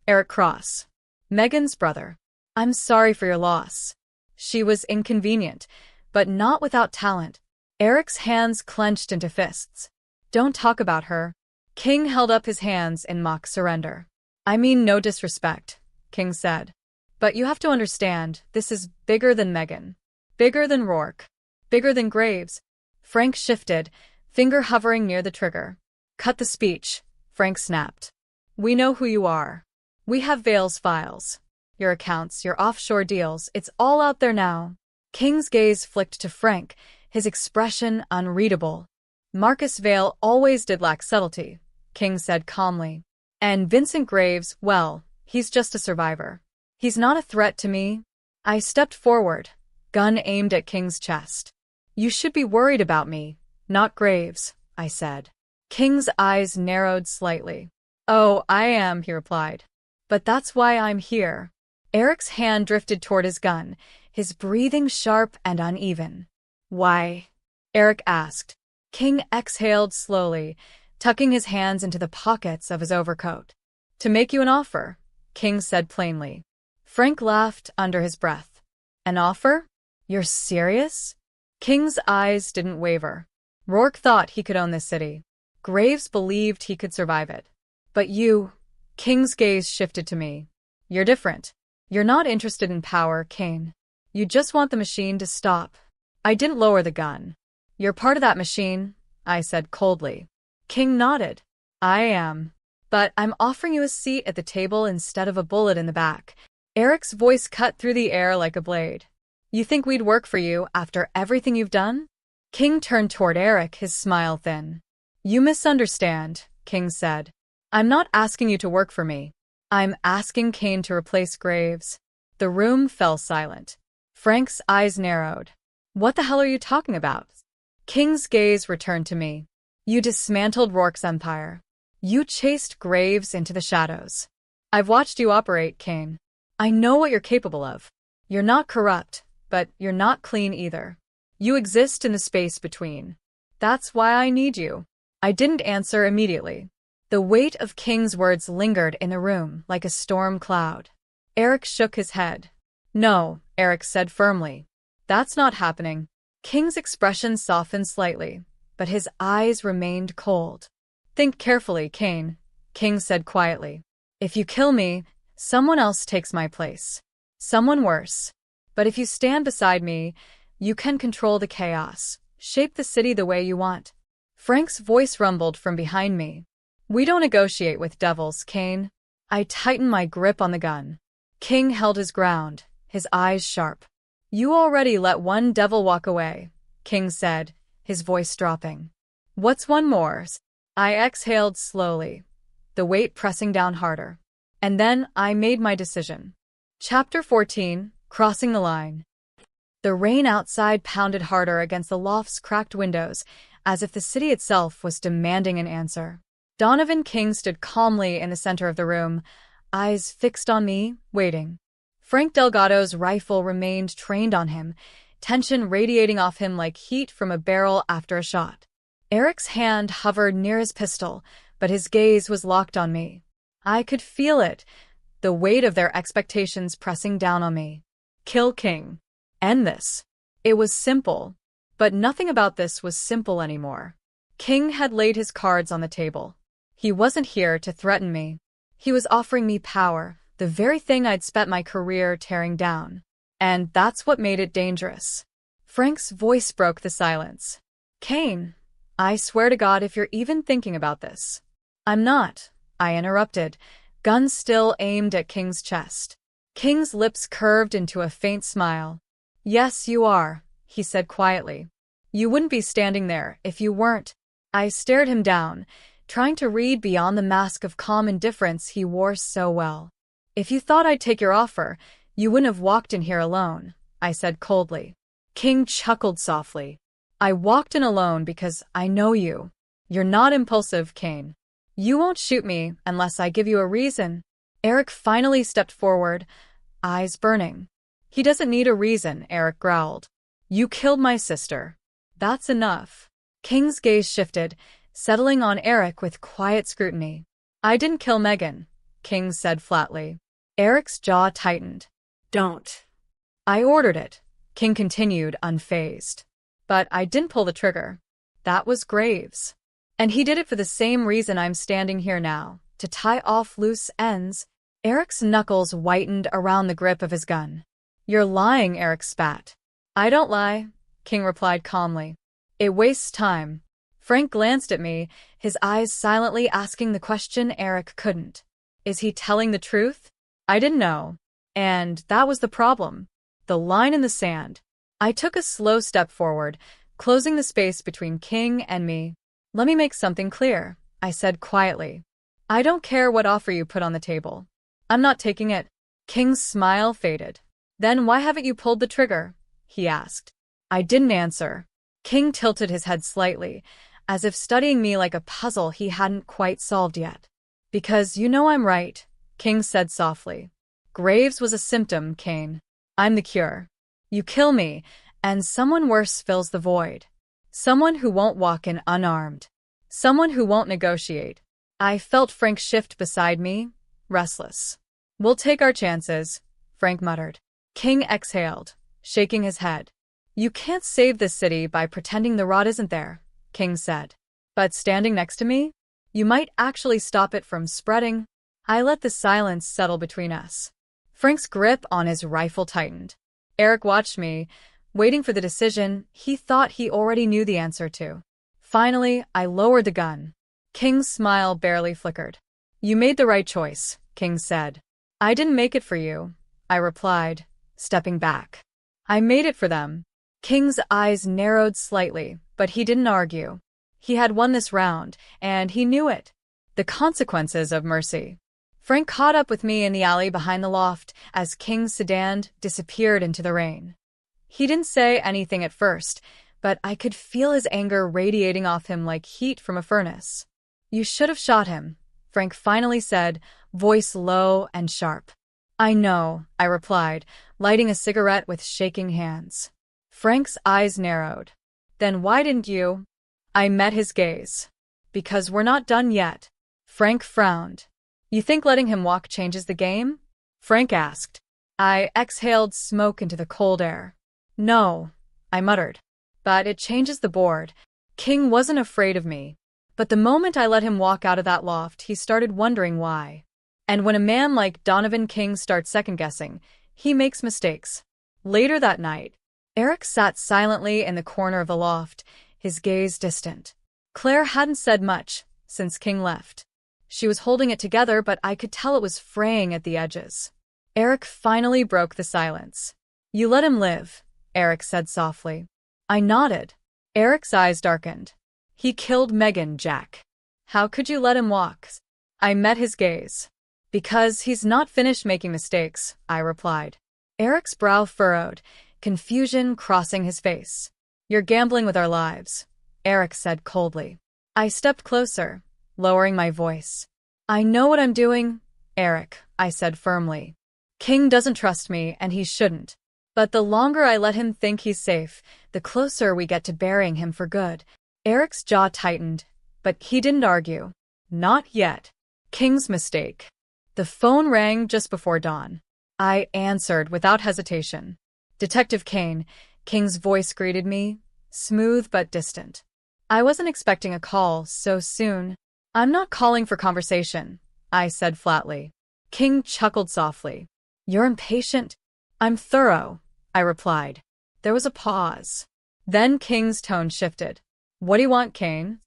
Eric Cross. Megan's brother. "I'm sorry for your loss. She was inconvenient, but not without talent." Eric's hands clenched into fists. "Don't talk about her." King held up his hands in mock surrender. "I mean no disrespect," King said. "But you have to understand, this is bigger than Megan. Bigger than Rourke. Bigger than Graves." Frank shifted, finger hovering near the trigger. "Cut the speech," Frank snapped. "We know who you are. We have Vale's files. Your accounts, your offshore deals, it's all out there now." King's gaze flicked to Frank, his expression unreadable. "Marcus Vale always did lack subtlety," King said calmly. "And Vincent Graves, well, he's just a survivor. He's not a threat to me." I stepped forward, gun aimed at King's chest. "You should be worried about me, not Graves," I said. King's eyes narrowed slightly. "Oh, I am," he replied. "But that's why I'm here." Eric's hand drifted toward his gun, his breathing sharp and uneven. "Why?" Eric asked. King exhaled slowly, tucking his hands into the pockets of his overcoat. "To make you an offer," King said plainly. Frank laughed under his breath. "An offer? You're serious?" King's eyes didn't waver. "Rourke thought he could own this city. Graves believed he could survive it. But you..." King's gaze shifted to me. "You're different. You're not interested in power, Kane. You just want the machine to stop." I didn't lower the gun. "You're part of that machine," I said coldly. King nodded. "I am. But I'm offering you a seat at the table instead of a bullet in the back." Eric's voice cut through the air like a blade. "You think we'd work for you after everything you've done?" King turned toward Eric, his smile thin. "You misunderstand," King said. "I'm not asking you to work for me. I'm asking Kane to replace Graves." The room fell silent. Frank's eyes narrowed. "What the hell are you talking about?" King's gaze returned to me. "You dismantled Rourke's empire. You chased Graves into the shadows. I've watched you operate, Kane. I know what you're capable of. You're not corrupt, but you're not clean either. You exist in the space between. That's why I need you." I didn't answer immediately. The weight of King's words lingered in the room like a storm cloud. Eric shook his head. "No," Eric said firmly. "That's not happening." King's expression softened slightly, but his eyes remained cold. "Think carefully, Kane," King said quietly. "If you kill me, someone else takes my place. Someone worse. But if you stand beside me, you can control the chaos, shape the city the way you want." Frank's voice rumbled from behind me. We don't negotiate with devils, Kane. I tightened my grip on the gun. King held his ground, his eyes sharp. You already let one devil walk away, King said, his voice dropping. What's one more? I exhaled slowly, the weight pressing down harder. And then I made my decision. Chapter 14, Crossing the Line. The rain outside pounded harder against the loft's cracked windows, as if the city itself was demanding an answer. Donovan King stood calmly in the center of the room, eyes fixed on me, waiting. Frank Delgado's rifle remained trained on him, tension radiating off him like heat from a barrel after a shot. Eric's hand hovered near his pistol, but his gaze was locked on me. I could feel it, the weight of their expectations pressing down on me. Kill King. End this. It was simple, but nothing about this was simple anymore. King had laid his cards on the table. He wasn't here to threaten me. He was offering me power, the very thing I'd spent my career tearing down. And that's what made it dangerous. Frank's voice broke the silence. Kane, I swear to God if you're even thinking about this. I'm not, I interrupted, gun still aimed at King's chest. King's lips curved into a faint smile. Yes, you are, he said quietly. You wouldn't be standing there if you weren't. I stared him down, trying to read beyond the mask of calm indifference he wore so well. If you thought I'd take your offer, you wouldn't have walked in here alone, I said coldly. King chuckled softly. I walked in alone because I know you. You're not impulsive, Kane. You won't shoot me unless I give you a reason. Eric finally stepped forward, eyes burning. He doesn't need a reason, Eric growled. You killed my sister. That's enough. King's gaze shifted, settling on Eric with quiet scrutiny. I didn't kill Megan, King said flatly. Eric's jaw tightened. Don't. I ordered it, King continued unfazed. But I didn't pull the trigger. That was Graves. And he did it for the same reason I'm standing here now, to tie off loose ends. Eric's knuckles whitened around the grip of his gun. You're lying, Eric spat. I don't lie, King replied calmly. It wastes time. Frank glanced at me, his eyes silently asking the question Eric couldn't. Is he telling the truth? I didn't know. And that was the problem. The line in the sand. I took a slow step forward, closing the space between King and me. Let me make something clear, I said quietly. I don't care what offer you put on the table. I'm not taking it. King's smile faded. Then why haven't you pulled the trigger? He asked. I didn't answer. King tilted his head slightly, as if studying me like a puzzle he hadn't quite solved yet. Because you know I'm right, King said softly. Graves was a symptom, Kane. I'm the cure. You kill me, and someone worse fills the void. Someone who won't walk in unarmed. Someone who won't negotiate. I felt Frank shift beside me, restless. We'll take our chances, Frank muttered. King exhaled, shaking his head. You can't save this city by pretending the rot isn't there, King said. But standing next to me? You might actually stop it from spreading. I let the silence settle between us. Frank's grip on his rifle tightened. Eric watched me, waiting for the decision he thought he already knew the answer to. Finally, I lowered the gun. King's smile barely flickered. You made the right choice, King said. I didn't make it for you, I replied, stepping back. I made it for them. King's eyes narrowed slightly, but he didn't argue. He had won this round, and he knew it. The consequences of mercy. Frank caught up with me in the alley behind the loft as King's sedan disappeared into the rain. He didn't say anything at first, but I could feel his anger radiating off him like heat from a furnace. You should have shot him, Frank finally said, voice low and sharp. I know, I replied, lighting a cigarette with shaking hands. Frank's eyes narrowed. Then why didn't you? I met his gaze. Because we're not done yet. Frank frowned. You think letting him walk changes the game? Frank asked. I exhaled smoke into the cold air. No, I muttered. But it changes the board. King wasn't afraid of me. But the moment I let him walk out of that loft, he started wondering why. And when a man like Donovan King starts second-guessing, he makes mistakes. Later that night, Eric sat silently in the corner of the loft, his gaze distant. Claire hadn't said much since King left. She was holding it together, but I could tell it was fraying at the edges. Eric finally broke the silence. "You let him live," Eric said softly. I nodded. Eric's eyes darkened. "He killed Megan, Jack. How could you let him walk?" I met his gaze. "Because he's not finished making mistakes," I replied. Eric's brow furrowed, confusion crossing his face. "You're gambling with our lives," Eric said coldly. I stepped closer, lowering my voice. "I know what I'm doing, Eric," I said firmly. "King doesn't trust me, and he shouldn't. But the longer I let him think he's safe, the closer we get to burying him for good." Eric's jaw tightened, but he didn't argue. "Not yet. King's mistake." The phone rang just before dawn. I answered without hesitation. "Detective Kane," King's voice greeted me, smooth but distant. I wasn't expecting a call so soon. "I'm not calling for conversation," I said flatly. King chuckled softly. "You're impatient." "I'm thorough," I replied. There was a pause. Then King's tone shifted. "What do you want, Kane?"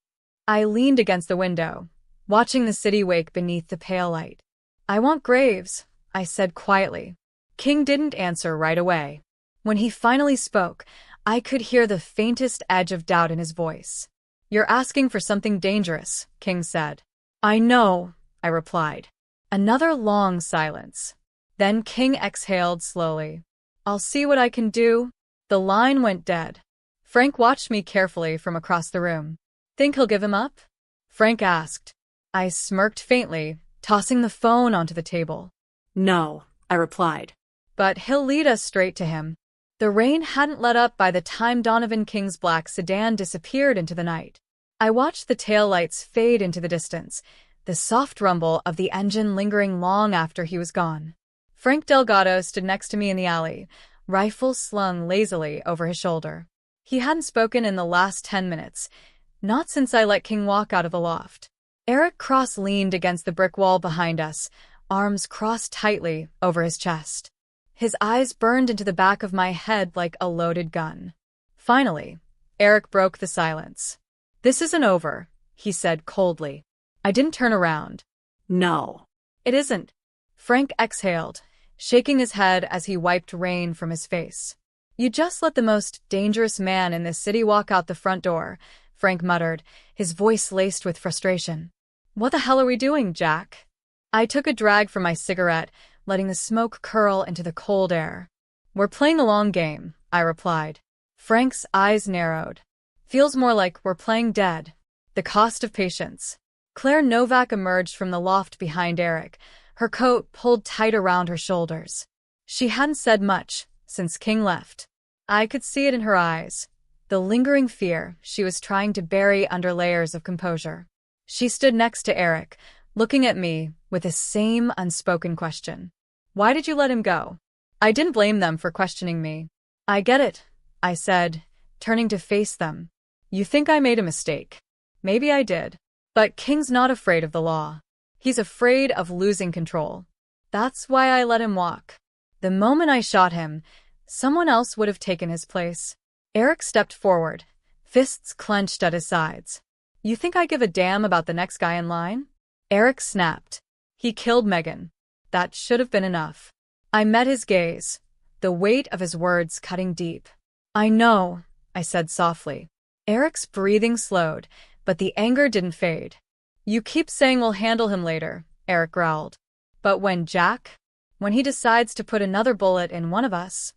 I leaned against the window, watching the city wake beneath the pale light. "I want Graves," I said quietly. King didn't answer right away. When he finally spoke, I could hear the faintest edge of doubt in his voice. "You're asking for something dangerous," King said. "I know," I replied. Another long silence. Then King exhaled slowly. "I'll see what I can do." The line went dead. Frank watched me carefully from across the room. "Think he'll give him up?" Frank asked. I smirked faintly, tossing the phone onto the table. "No," I replied. "But he'll lead us straight to him." The rain hadn't let up by the time Donovan King's black sedan disappeared into the night. I watched the taillights fade into the distance, the soft rumble of the engine lingering long after he was gone. Frank Delgado stood next to me in the alley, rifle slung lazily over his shoulder. He hadn't spoken in the last 10 minutes, not since I let King walk out of the loft. Eric Cross leaned against the brick wall behind us, arms crossed tightly over his chest. His eyes burned into the back of my head like a loaded gun. Finally, Eric broke the silence. "This isn't over," he said coldly. I didn't turn around. "No." "It isn't." Frank exhaled, shaking his head as he wiped rain from his face. "You just let the most dangerous man in this city walk out the front door," Frank muttered, his voice laced with frustration. "What the hell are we doing, Jack?" I took a drag from my cigarette, letting the smoke curl into the cold air. "We're playing the long game," I replied. Frank's eyes narrowed. "Feels more like we're playing dead. The cost of patience." Claire Novak emerged from the loft behind Eric, her coat pulled tight around her shoulders. She hadn't said much since King left. I could see it in her eyes, the lingering fear she was trying to bury under layers of composure. She stood next to Eric, looking at me with the same unspoken question. "Why did you let him go?" I didn't blame them for questioning me. "I get it," I said, turning to face them. "You think I made a mistake. Maybe I did. But King's not afraid of the law. He's afraid of losing control. That's why I let him walk. The moment I shot him, someone else would have taken his place." Eric stepped forward, fists clenched at his sides. "You think I give a damn about the next guy in line?" Eric snapped. "He killed Megan. That should have been enough." I met his gaze, the weight of his words cutting deep. "I know," I said softly. Eric's breathing slowed, but the anger didn't fade. "You keep saying we'll handle him later," Eric growled. "But when Jack? When he decides to put another bullet in one of us?"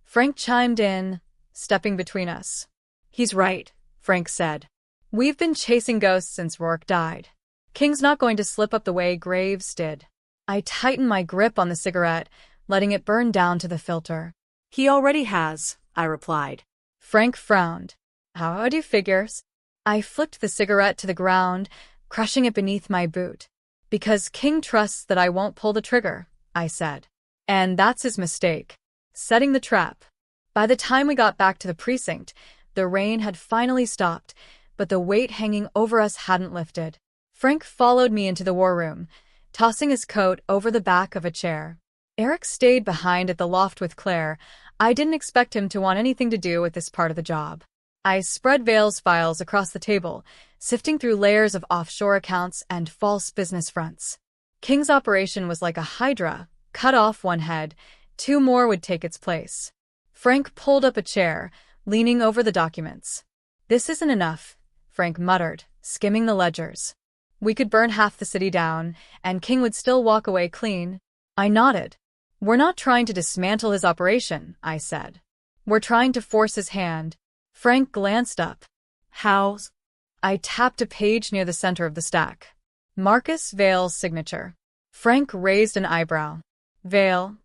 Frank chimed in, stepping between us. "He's right," Frank said. "We've been chasing ghosts since Rourke died. King's not going to slip up the way Graves did." I tightened my grip on the cigarette, letting it burn down to the filter. "He already has," I replied. Frank frowned. "How do you figure?" I flicked the cigarette to the ground, crushing it beneath my boot. "Because King trusts that I won't pull the trigger," I said. "And that's his mistake. Setting the trap." By the time we got back to the precinct, the rain had finally stopped, but the weight hanging over us hadn't lifted. Frank followed me into the war room, tossing his coat over the back of a chair. Eric stayed behind at the loft with Claire. I didn't expect him to want anything to do with this part of the job. I spread Vale's files across the table, sifting through layers of offshore accounts and false business fronts. King's operation was like a hydra. Cut off one head, two more would take its place. Frank pulled up a chair, leaning over the documents. "This isn't enough," Frank muttered, skimming the ledgers. "We could burn half the city down, and King would still walk away clean." I nodded. "We're not trying to dismantle his operation," I said. "We're trying to force his hand." Frank glanced up. How? I tapped a page near the center of the stack. Marcus Vale's signature. Frank raised an eyebrow. "Vale?"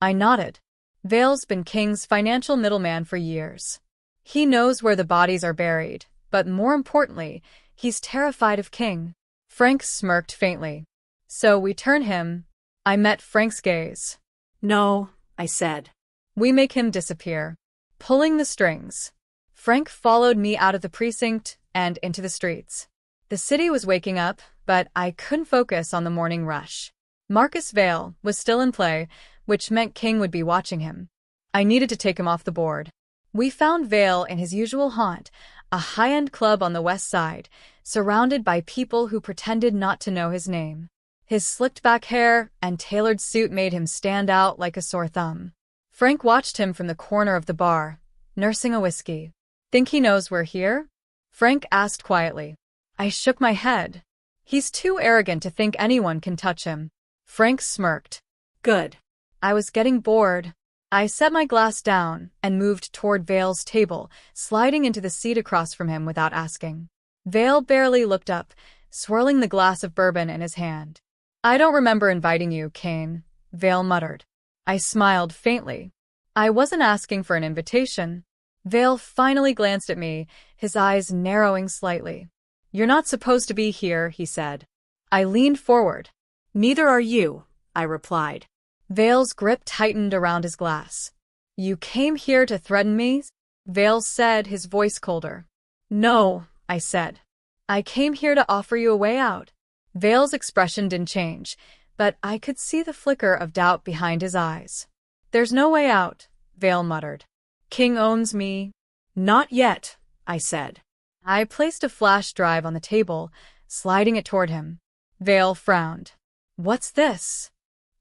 I nodded. "Vale's been King's financial middleman for years. He knows where the bodies are buried, but more importantly, he's terrified of King." Frank smirked faintly. "So we turn him." I met Frank's gaze. "No," I said. "We make him disappear." Pulling the strings. Frank followed me out of the precinct and into the streets. The city was waking up, but I couldn't focus on the morning rush. Marcus Vale was still in play, which meant King would be watching him. I needed to take him off the board. We found Vale in his usual haunt, a high-end club on the west side, surrounded by people who pretended not to know his name. His slicked-back hair and tailored suit made him stand out like a sore thumb. Frank watched him from the corner of the bar, nursing a whiskey. "Think he knows we're here?" Frank asked quietly. I shook my head. "He's too arrogant to think anyone can touch him." Frank smirked. "Good." I was getting bored. I set my glass down and moved toward Vale's table, sliding into the seat across from him without asking. Vale barely looked up, swirling the glass of bourbon in his hand. "I don't remember inviting you, Kane," Vale muttered. I smiled faintly. "I wasn't asking for an invitation." Vale finally glanced at me, his eyes narrowing slightly. "You're not supposed to be here," he said. I leaned forward. "Neither are you," I replied. Vale's grip tightened around his glass. "You came here to threaten me?" Vale said, his voice colder. "No," I said. "I came here to offer you a way out." Vale's expression didn't change, but I could see the flicker of doubt behind his eyes. "There's no way out," Vale muttered. "King owns me." "Not yet," I said. I placed a flash drive on the table, sliding it toward him. Vale frowned. "What's this?"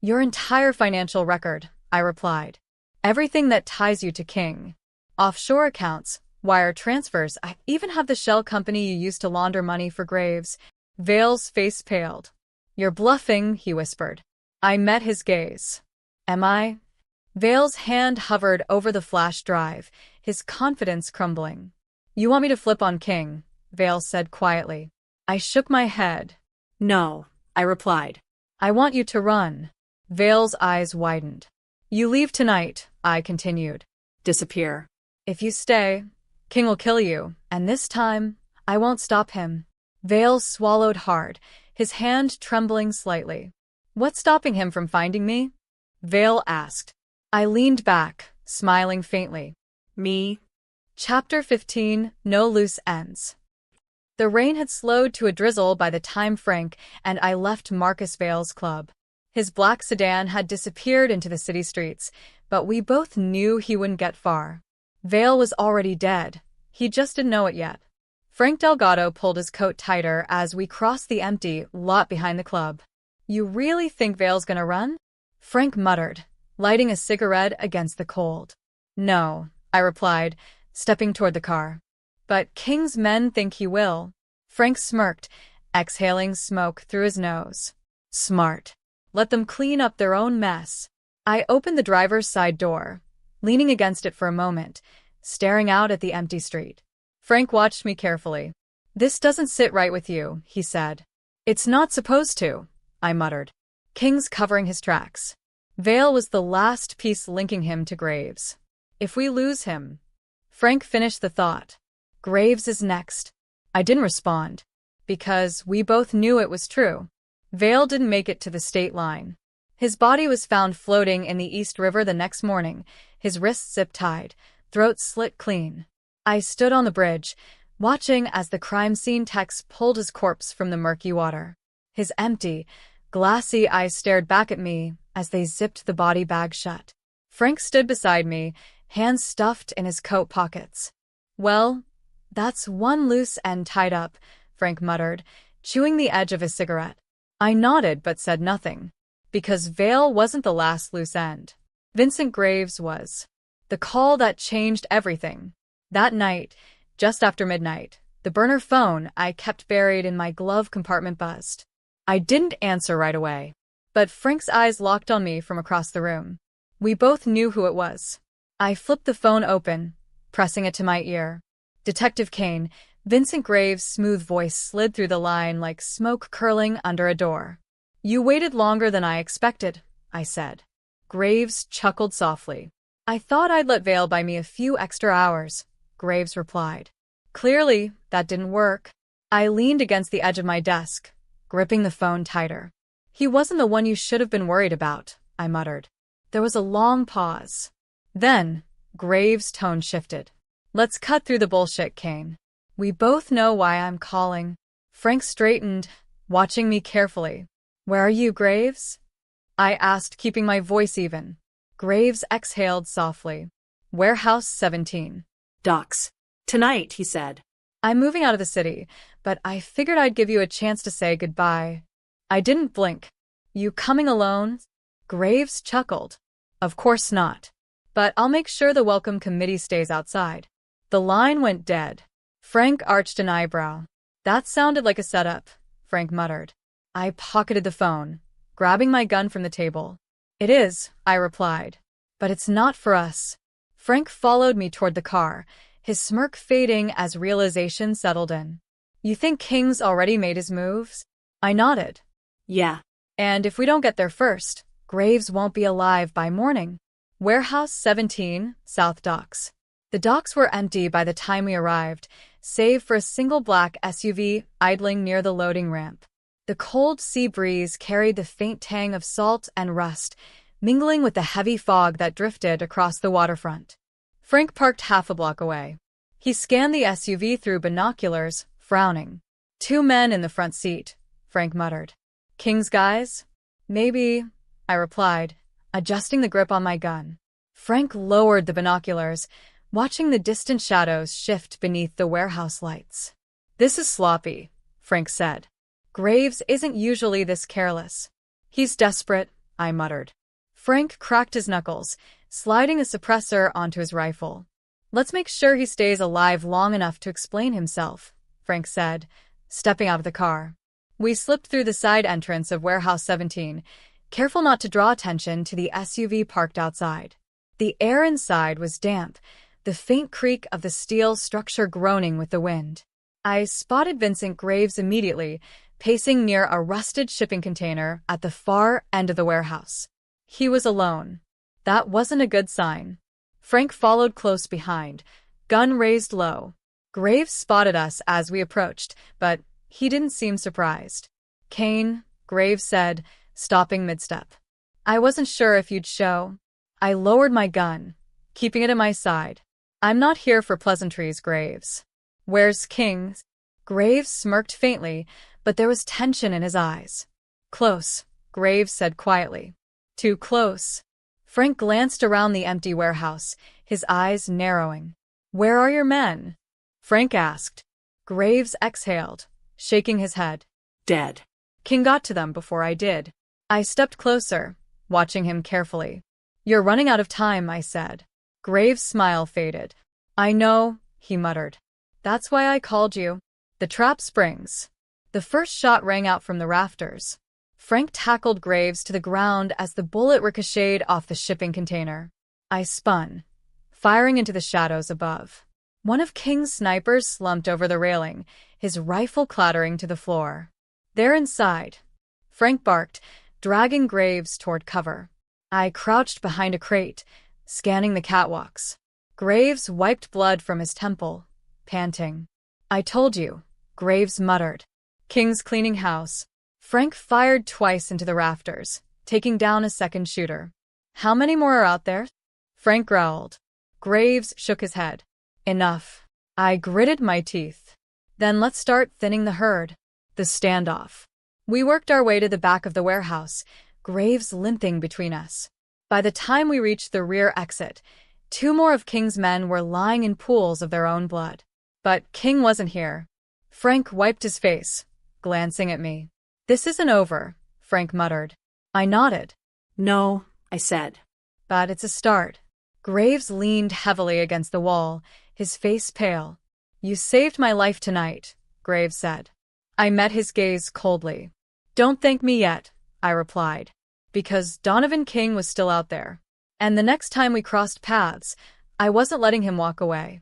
"Your entire financial record," I replied. "Everything that ties you to King. Offshore accounts, wire transfers, I even have the shell company you used to launder money for Graves." Vale's face paled. "You're bluffing," he whispered. I met his gaze. "Am I?" Vale's hand hovered over the flash drive, his confidence crumbling. "You want me to flip on King?" Vale said quietly. I shook my head. "No," I replied. "I want you to run." Vale's eyes widened. "You leave tonight," I continued. "Disappear." "If you stay, King will kill you, and this time, I won't stop him." Vale swallowed hard, his hand trembling slightly. "What's stopping him from finding me?" Vale asked. I leaned back, smiling faintly. "Me?" Chapter 15, No Loose Ends. The rain had slowed to a drizzle by the time Frank and I left Marcus Vale's club. His black sedan had disappeared into the city streets, but we both knew he wouldn't get far. Vale was already dead. He just didn't know it yet. Frank Delgado pulled his coat tighter as we crossed the empty lot behind the club. "You really think Vale's gonna run?" Frank muttered, lighting a cigarette against the cold. "No," I replied, stepping toward the car. "But King's men think he will." Frank smirked, exhaling smoke through his nose. "Smart. Let them clean up their own mess." I opened the driver's side door, leaning against it for a moment, staring out at the empty street. Frank watched me carefully. "This doesn't sit right with you," he said. "It's not supposed to," I muttered. "King's covering his tracks. Vale was the last piece linking him to Graves. If we lose him..." Frank finished the thought. "Graves is next." I didn't respond, because we both knew it was true. Vale didn't make it to the state line. His body was found floating in the East River the next morning, his wrists zip-tied, throat slit clean. I stood on the bridge, watching as the crime scene techs pulled his corpse from the murky water. His empty, glassy eyes stared back at me as they zipped the body bag shut. Frank stood beside me, hands stuffed in his coat pockets. "Well," That's one loose end tied up, Frank muttered, chewing the edge of his cigarette. I nodded but said nothing. Because Vale wasn't the last loose end. Vincent Graves was. The call that changed everything. That night, just after midnight, the burner phone I kept buried in my glove compartment buzzed. I didn't answer right away. But Frank's eyes locked on me from across the room. We both knew who it was. I flipped the phone open, pressing it to my ear. Detective Kane. Vincent Graves' smooth voice slid through the line like smoke curling under a door. You waited longer than I expected, I said. Graves chuckled softly. I thought I'd let Vale buy me a few extra hours, Graves replied. Clearly, that didn't work. I leaned against the edge of my desk, gripping the phone tighter. He wasn't the one you should have been worried about, I muttered. There was a long pause. Then, Graves' tone shifted. Let's cut through the bullshit, Kane. We both know why I'm calling. Frank straightened, watching me carefully. Where are you, Graves? I asked, keeping my voice even. Graves exhaled softly. Warehouse 17. Docks. Tonight, he said. I'm moving out of the city, but I figured I'd give you a chance to say goodbye. I didn't blink. You coming alone? Graves chuckled. Of course not. But I'll make sure the welcome committee stays outside. The line went dead. Frank arched an eyebrow. That sounded like a setup, Frank muttered. I pocketed the phone, grabbing my gun from the table. It is, I replied. But it's not for us. Frank followed me toward the car, his smirk fading as realization settled in. You think King's already made his moves? I nodded. Yeah. And if we don't get there first, Graves won't be alive by morning. Warehouse 17, South Docks. The docks were empty by the time we arrived, save for a single black SUV idling near the loading ramp. The cold sea breeze carried the faint tang of salt and rust, mingling with the heavy fog that drifted across the waterfront. Frank parked half a block away. He scanned the SUV through binoculars, frowning. 2 men in the front seat, Frank muttered. King's guys? Maybe, I replied, adjusting the grip on my gun. Frank lowered the binoculars, watching the distant shadows shift beneath the warehouse lights. This is sloppy, Frank said. Graves isn't usually this careless. He's desperate, I muttered. Frank cracked his knuckles, sliding a suppressor onto his rifle. Let's make sure he stays alive long enough to explain himself, Frank said, stepping out of the car. We slipped through the side entrance of Warehouse 17, careful not to draw attention to the SUV parked outside. The air inside was damp, the faint creak of the steel structure groaning with the wind. I spotted Vincent Graves immediately, pacing near a rusted shipping container at the far end of the warehouse. He was alone. That wasn't a good sign. Frank followed close behind, gun raised low. Graves spotted us as we approached, but he didn't seem surprised. Kane, Graves said, stopping mid-step. I wasn't sure if you'd show. I lowered my gun, keeping it at my side. I'm not here for pleasantries, Graves. Where's King? Graves smirked faintly, but there was tension in his eyes. Close, Graves said quietly. Too close. Frank glanced around the empty warehouse, his eyes narrowing. Where are your men? Frank asked. Graves exhaled, shaking his head. Dead. King got to them before I did. I stepped closer, watching him carefully. You're running out of time, I said. Graves' smile faded. I know, he muttered. That's why I called you. The trap springs. The first shot rang out from the rafters. Frank tackled Graves to the ground as the bullet ricocheted off the shipping container. I spun, firing into the shadows above. One of King's snipers slumped over the railing, his rifle clattering to the floor. They're inside. Frank barked, dragging Graves toward cover. I crouched behind a crate, scanning the catwalks. Graves wiped blood from his temple, panting. I told you, Graves muttered. King's cleaning house. Frank fired twice into the rafters, taking down a second shooter. How many more are out there? Frank growled. Graves shook his head. Enough. I gritted my teeth. Then let's start thinning the herd. The standoff. We worked our way to the back of the warehouse, Graves limping between us. By the time we reached the rear exit, 2 more of King's men were lying in pools of their own blood. But King wasn't here. Frank wiped his face, glancing at me. This isn't over, Frank muttered. I nodded. No, I said. But it's a start. Graves leaned heavily against the wall, his face pale. You saved my life tonight, Graves said. I met his gaze coldly. Don't thank me yet, I replied, because Donovan King was still out there. And the next time we crossed paths, I wasn't letting him walk away.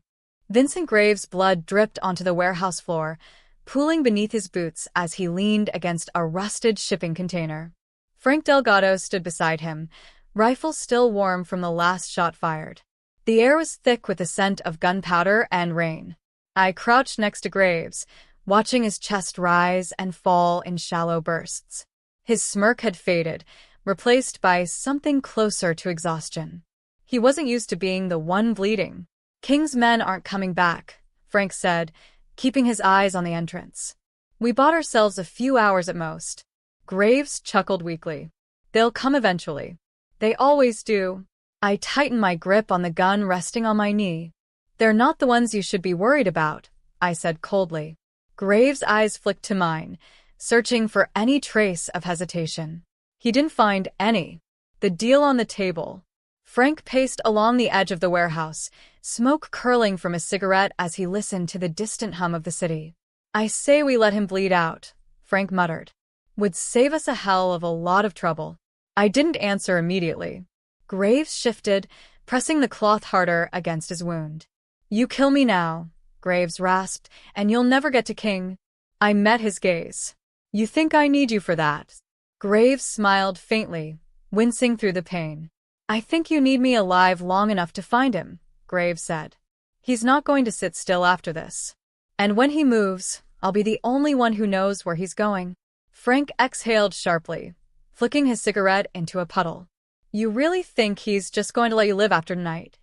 Vincent Graves' blood dripped onto the warehouse floor, pooling beneath his boots as he leaned against a rusted shipping container. Frank Delgado stood beside him, rifle still warm from the last shot fired. The air was thick with the scent of gunpowder and rain. I crouched next to Graves, watching his chest rise and fall in shallow bursts. His smirk had faded, replaced by something closer to exhaustion. He wasn't used to being the one bleeding. King's men aren't coming back, Frank said, keeping his eyes on the entrance. We bought ourselves a few hours at most. Graves chuckled weakly. They'll come eventually. They always do. I tightened my grip on the gun resting on my knee. They're not the ones you should be worried about, I said coldly. Graves' eyes flicked to mine, searching for any trace of hesitation. He didn't find any. The deal on the table. Frank paced along the edge of the warehouse, smoke curling from a cigarette as he listened to the distant hum of the city. I say we let him bleed out, Frank muttered. Would save us a hell of a lot of trouble. I didn't answer immediately. Graves shifted, pressing the cloth harder against his wound. You kill me now, Graves rasped, and you'll never get to King. I met his gaze. You think I need you for that? Graves smiled faintly, wincing through the pain. I think you need me alive long enough to find him, Graves said. He's not going to sit still after this. And when he moves, I'll be the only one who knows where he's going. Frank exhaled sharply, flicking his cigarette into a puddle. You really think he's just going to let you live after tonight?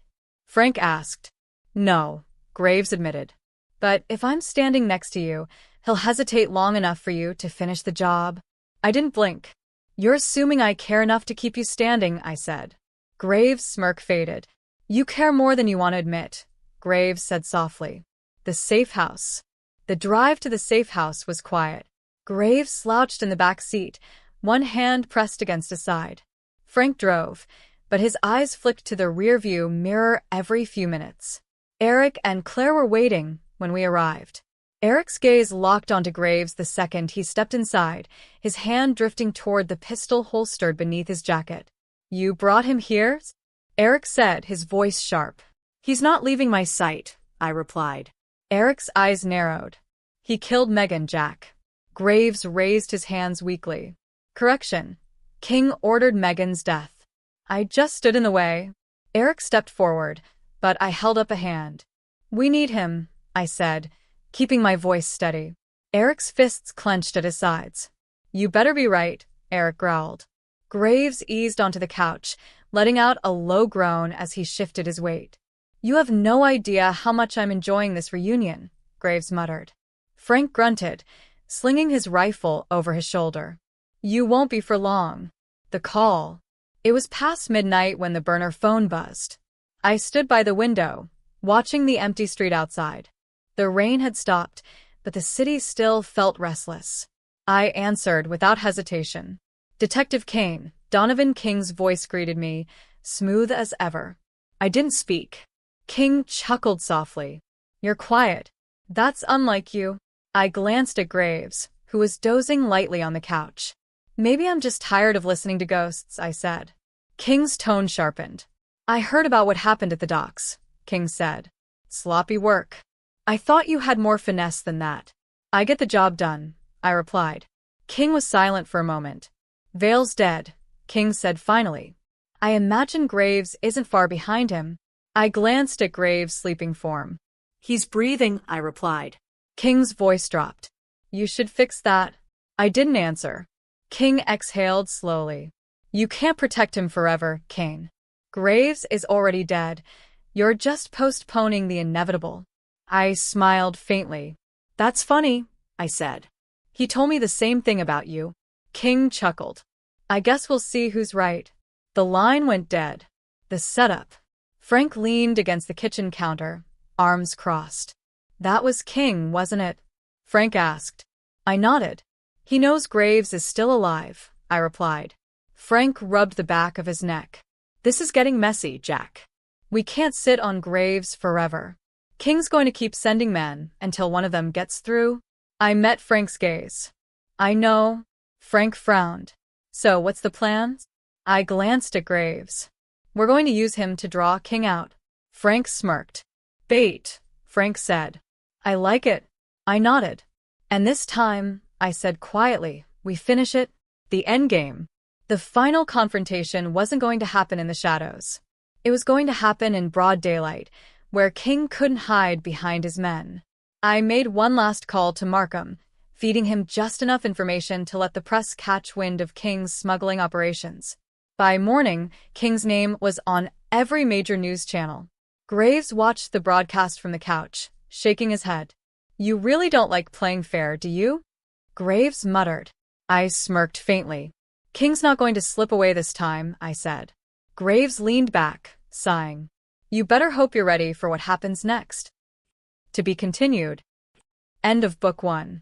Frank asked. No, Graves admitted. But if I'm standing next to you, he'll hesitate long enough for you to finish the job. I didn't blink. You're assuming I care enough to keep you standing, I said. Graves' smirk faded. You care more than you want to admit, Graves said softly. The safe house. The drive to the safe house was quiet. Graves slouched in the back seat, one hand pressed against his side. Frank drove, but his eyes flicked to the rearview mirror every few minutes. Eric and Claire were waiting when we arrived. Eric's gaze locked onto Graves the second he stepped inside, his hand drifting toward the pistol holstered beneath his jacket. You brought him here? Eric said, his voice sharp. He's not leaving my sight, I replied. Eric's eyes narrowed. He killed Megan, Jack. Graves raised his hands weakly. Correction. King ordered Megan's death. I just stood in the way. Eric stepped forward, but I held up a hand. We need him, I said, keeping my voice steady. Eric's fists clenched at his sides. You better be right, Eric growled. Graves eased onto the couch, letting out a low groan as he shifted his weight. You have no idea how much I'm enjoying this reunion, Graves muttered. Frank grunted, slinging his rifle over his shoulder. You won't be for long. The call. It was past midnight when the burner phone buzzed. I stood by the window, watching the empty street outside. The rain had stopped, but the city still felt restless. I answered without hesitation. Detective Kane, Donovan King's voice greeted me, smooth as ever. I didn't speak. King chuckled softly. You're quiet. That's unlike you. I glanced at Graves, who was dozing lightly on the couch. Maybe I'm just tired of listening to ghosts, I said. King's tone sharpened. I heard about what happened at the docks, King said. Sloppy work. I thought you had more finesse than that. I get the job done, I replied. King was silent for a moment. Vale's dead, King said finally. I imagine Graves isn't far behind him. I glanced at Graves' sleeping form. He's breathing, I replied. King's voice dropped. You should fix that. I didn't answer. King exhaled slowly. You can't protect him forever, Kane. Graves is already dead. You're just postponing the inevitable. I smiled faintly. That's funny, I said. He told me the same thing about you. King chuckled. I guess we'll see who's right. The line went dead. The setup. Frank leaned against the kitchen counter, arms crossed. That was King, wasn't it? Frank asked. I nodded. He knows Graves is still alive, I replied. Frank rubbed the back of his neck. This is getting messy, Jack. We can't sit on Graves forever. King's going to keep sending men until one of them gets through. I met Frank's gaze. I know. Frank frowned. So what's the plan? I glanced at Graves. We're going to use him to draw King out. Frank smirked. Bait, Frank said. I like it. I nodded. And this time, I said quietly, we finish it. The endgame. The final confrontation wasn't going to happen in the shadows. It was going to happen in broad daylight, where King couldn't hide behind his men. I made one last call to Markham, feeding him just enough information to let the press catch wind of King's smuggling operations. By morning, King's name was on every major news channel. Graves watched the broadcast from the couch, shaking his head. You really don't like playing fair, do you? Graves muttered. I smirked faintly. King's not going to slip away this time, I said. Graves leaned back, sighing. You better hope you're ready for what happens next. To be continued. End of Book 1.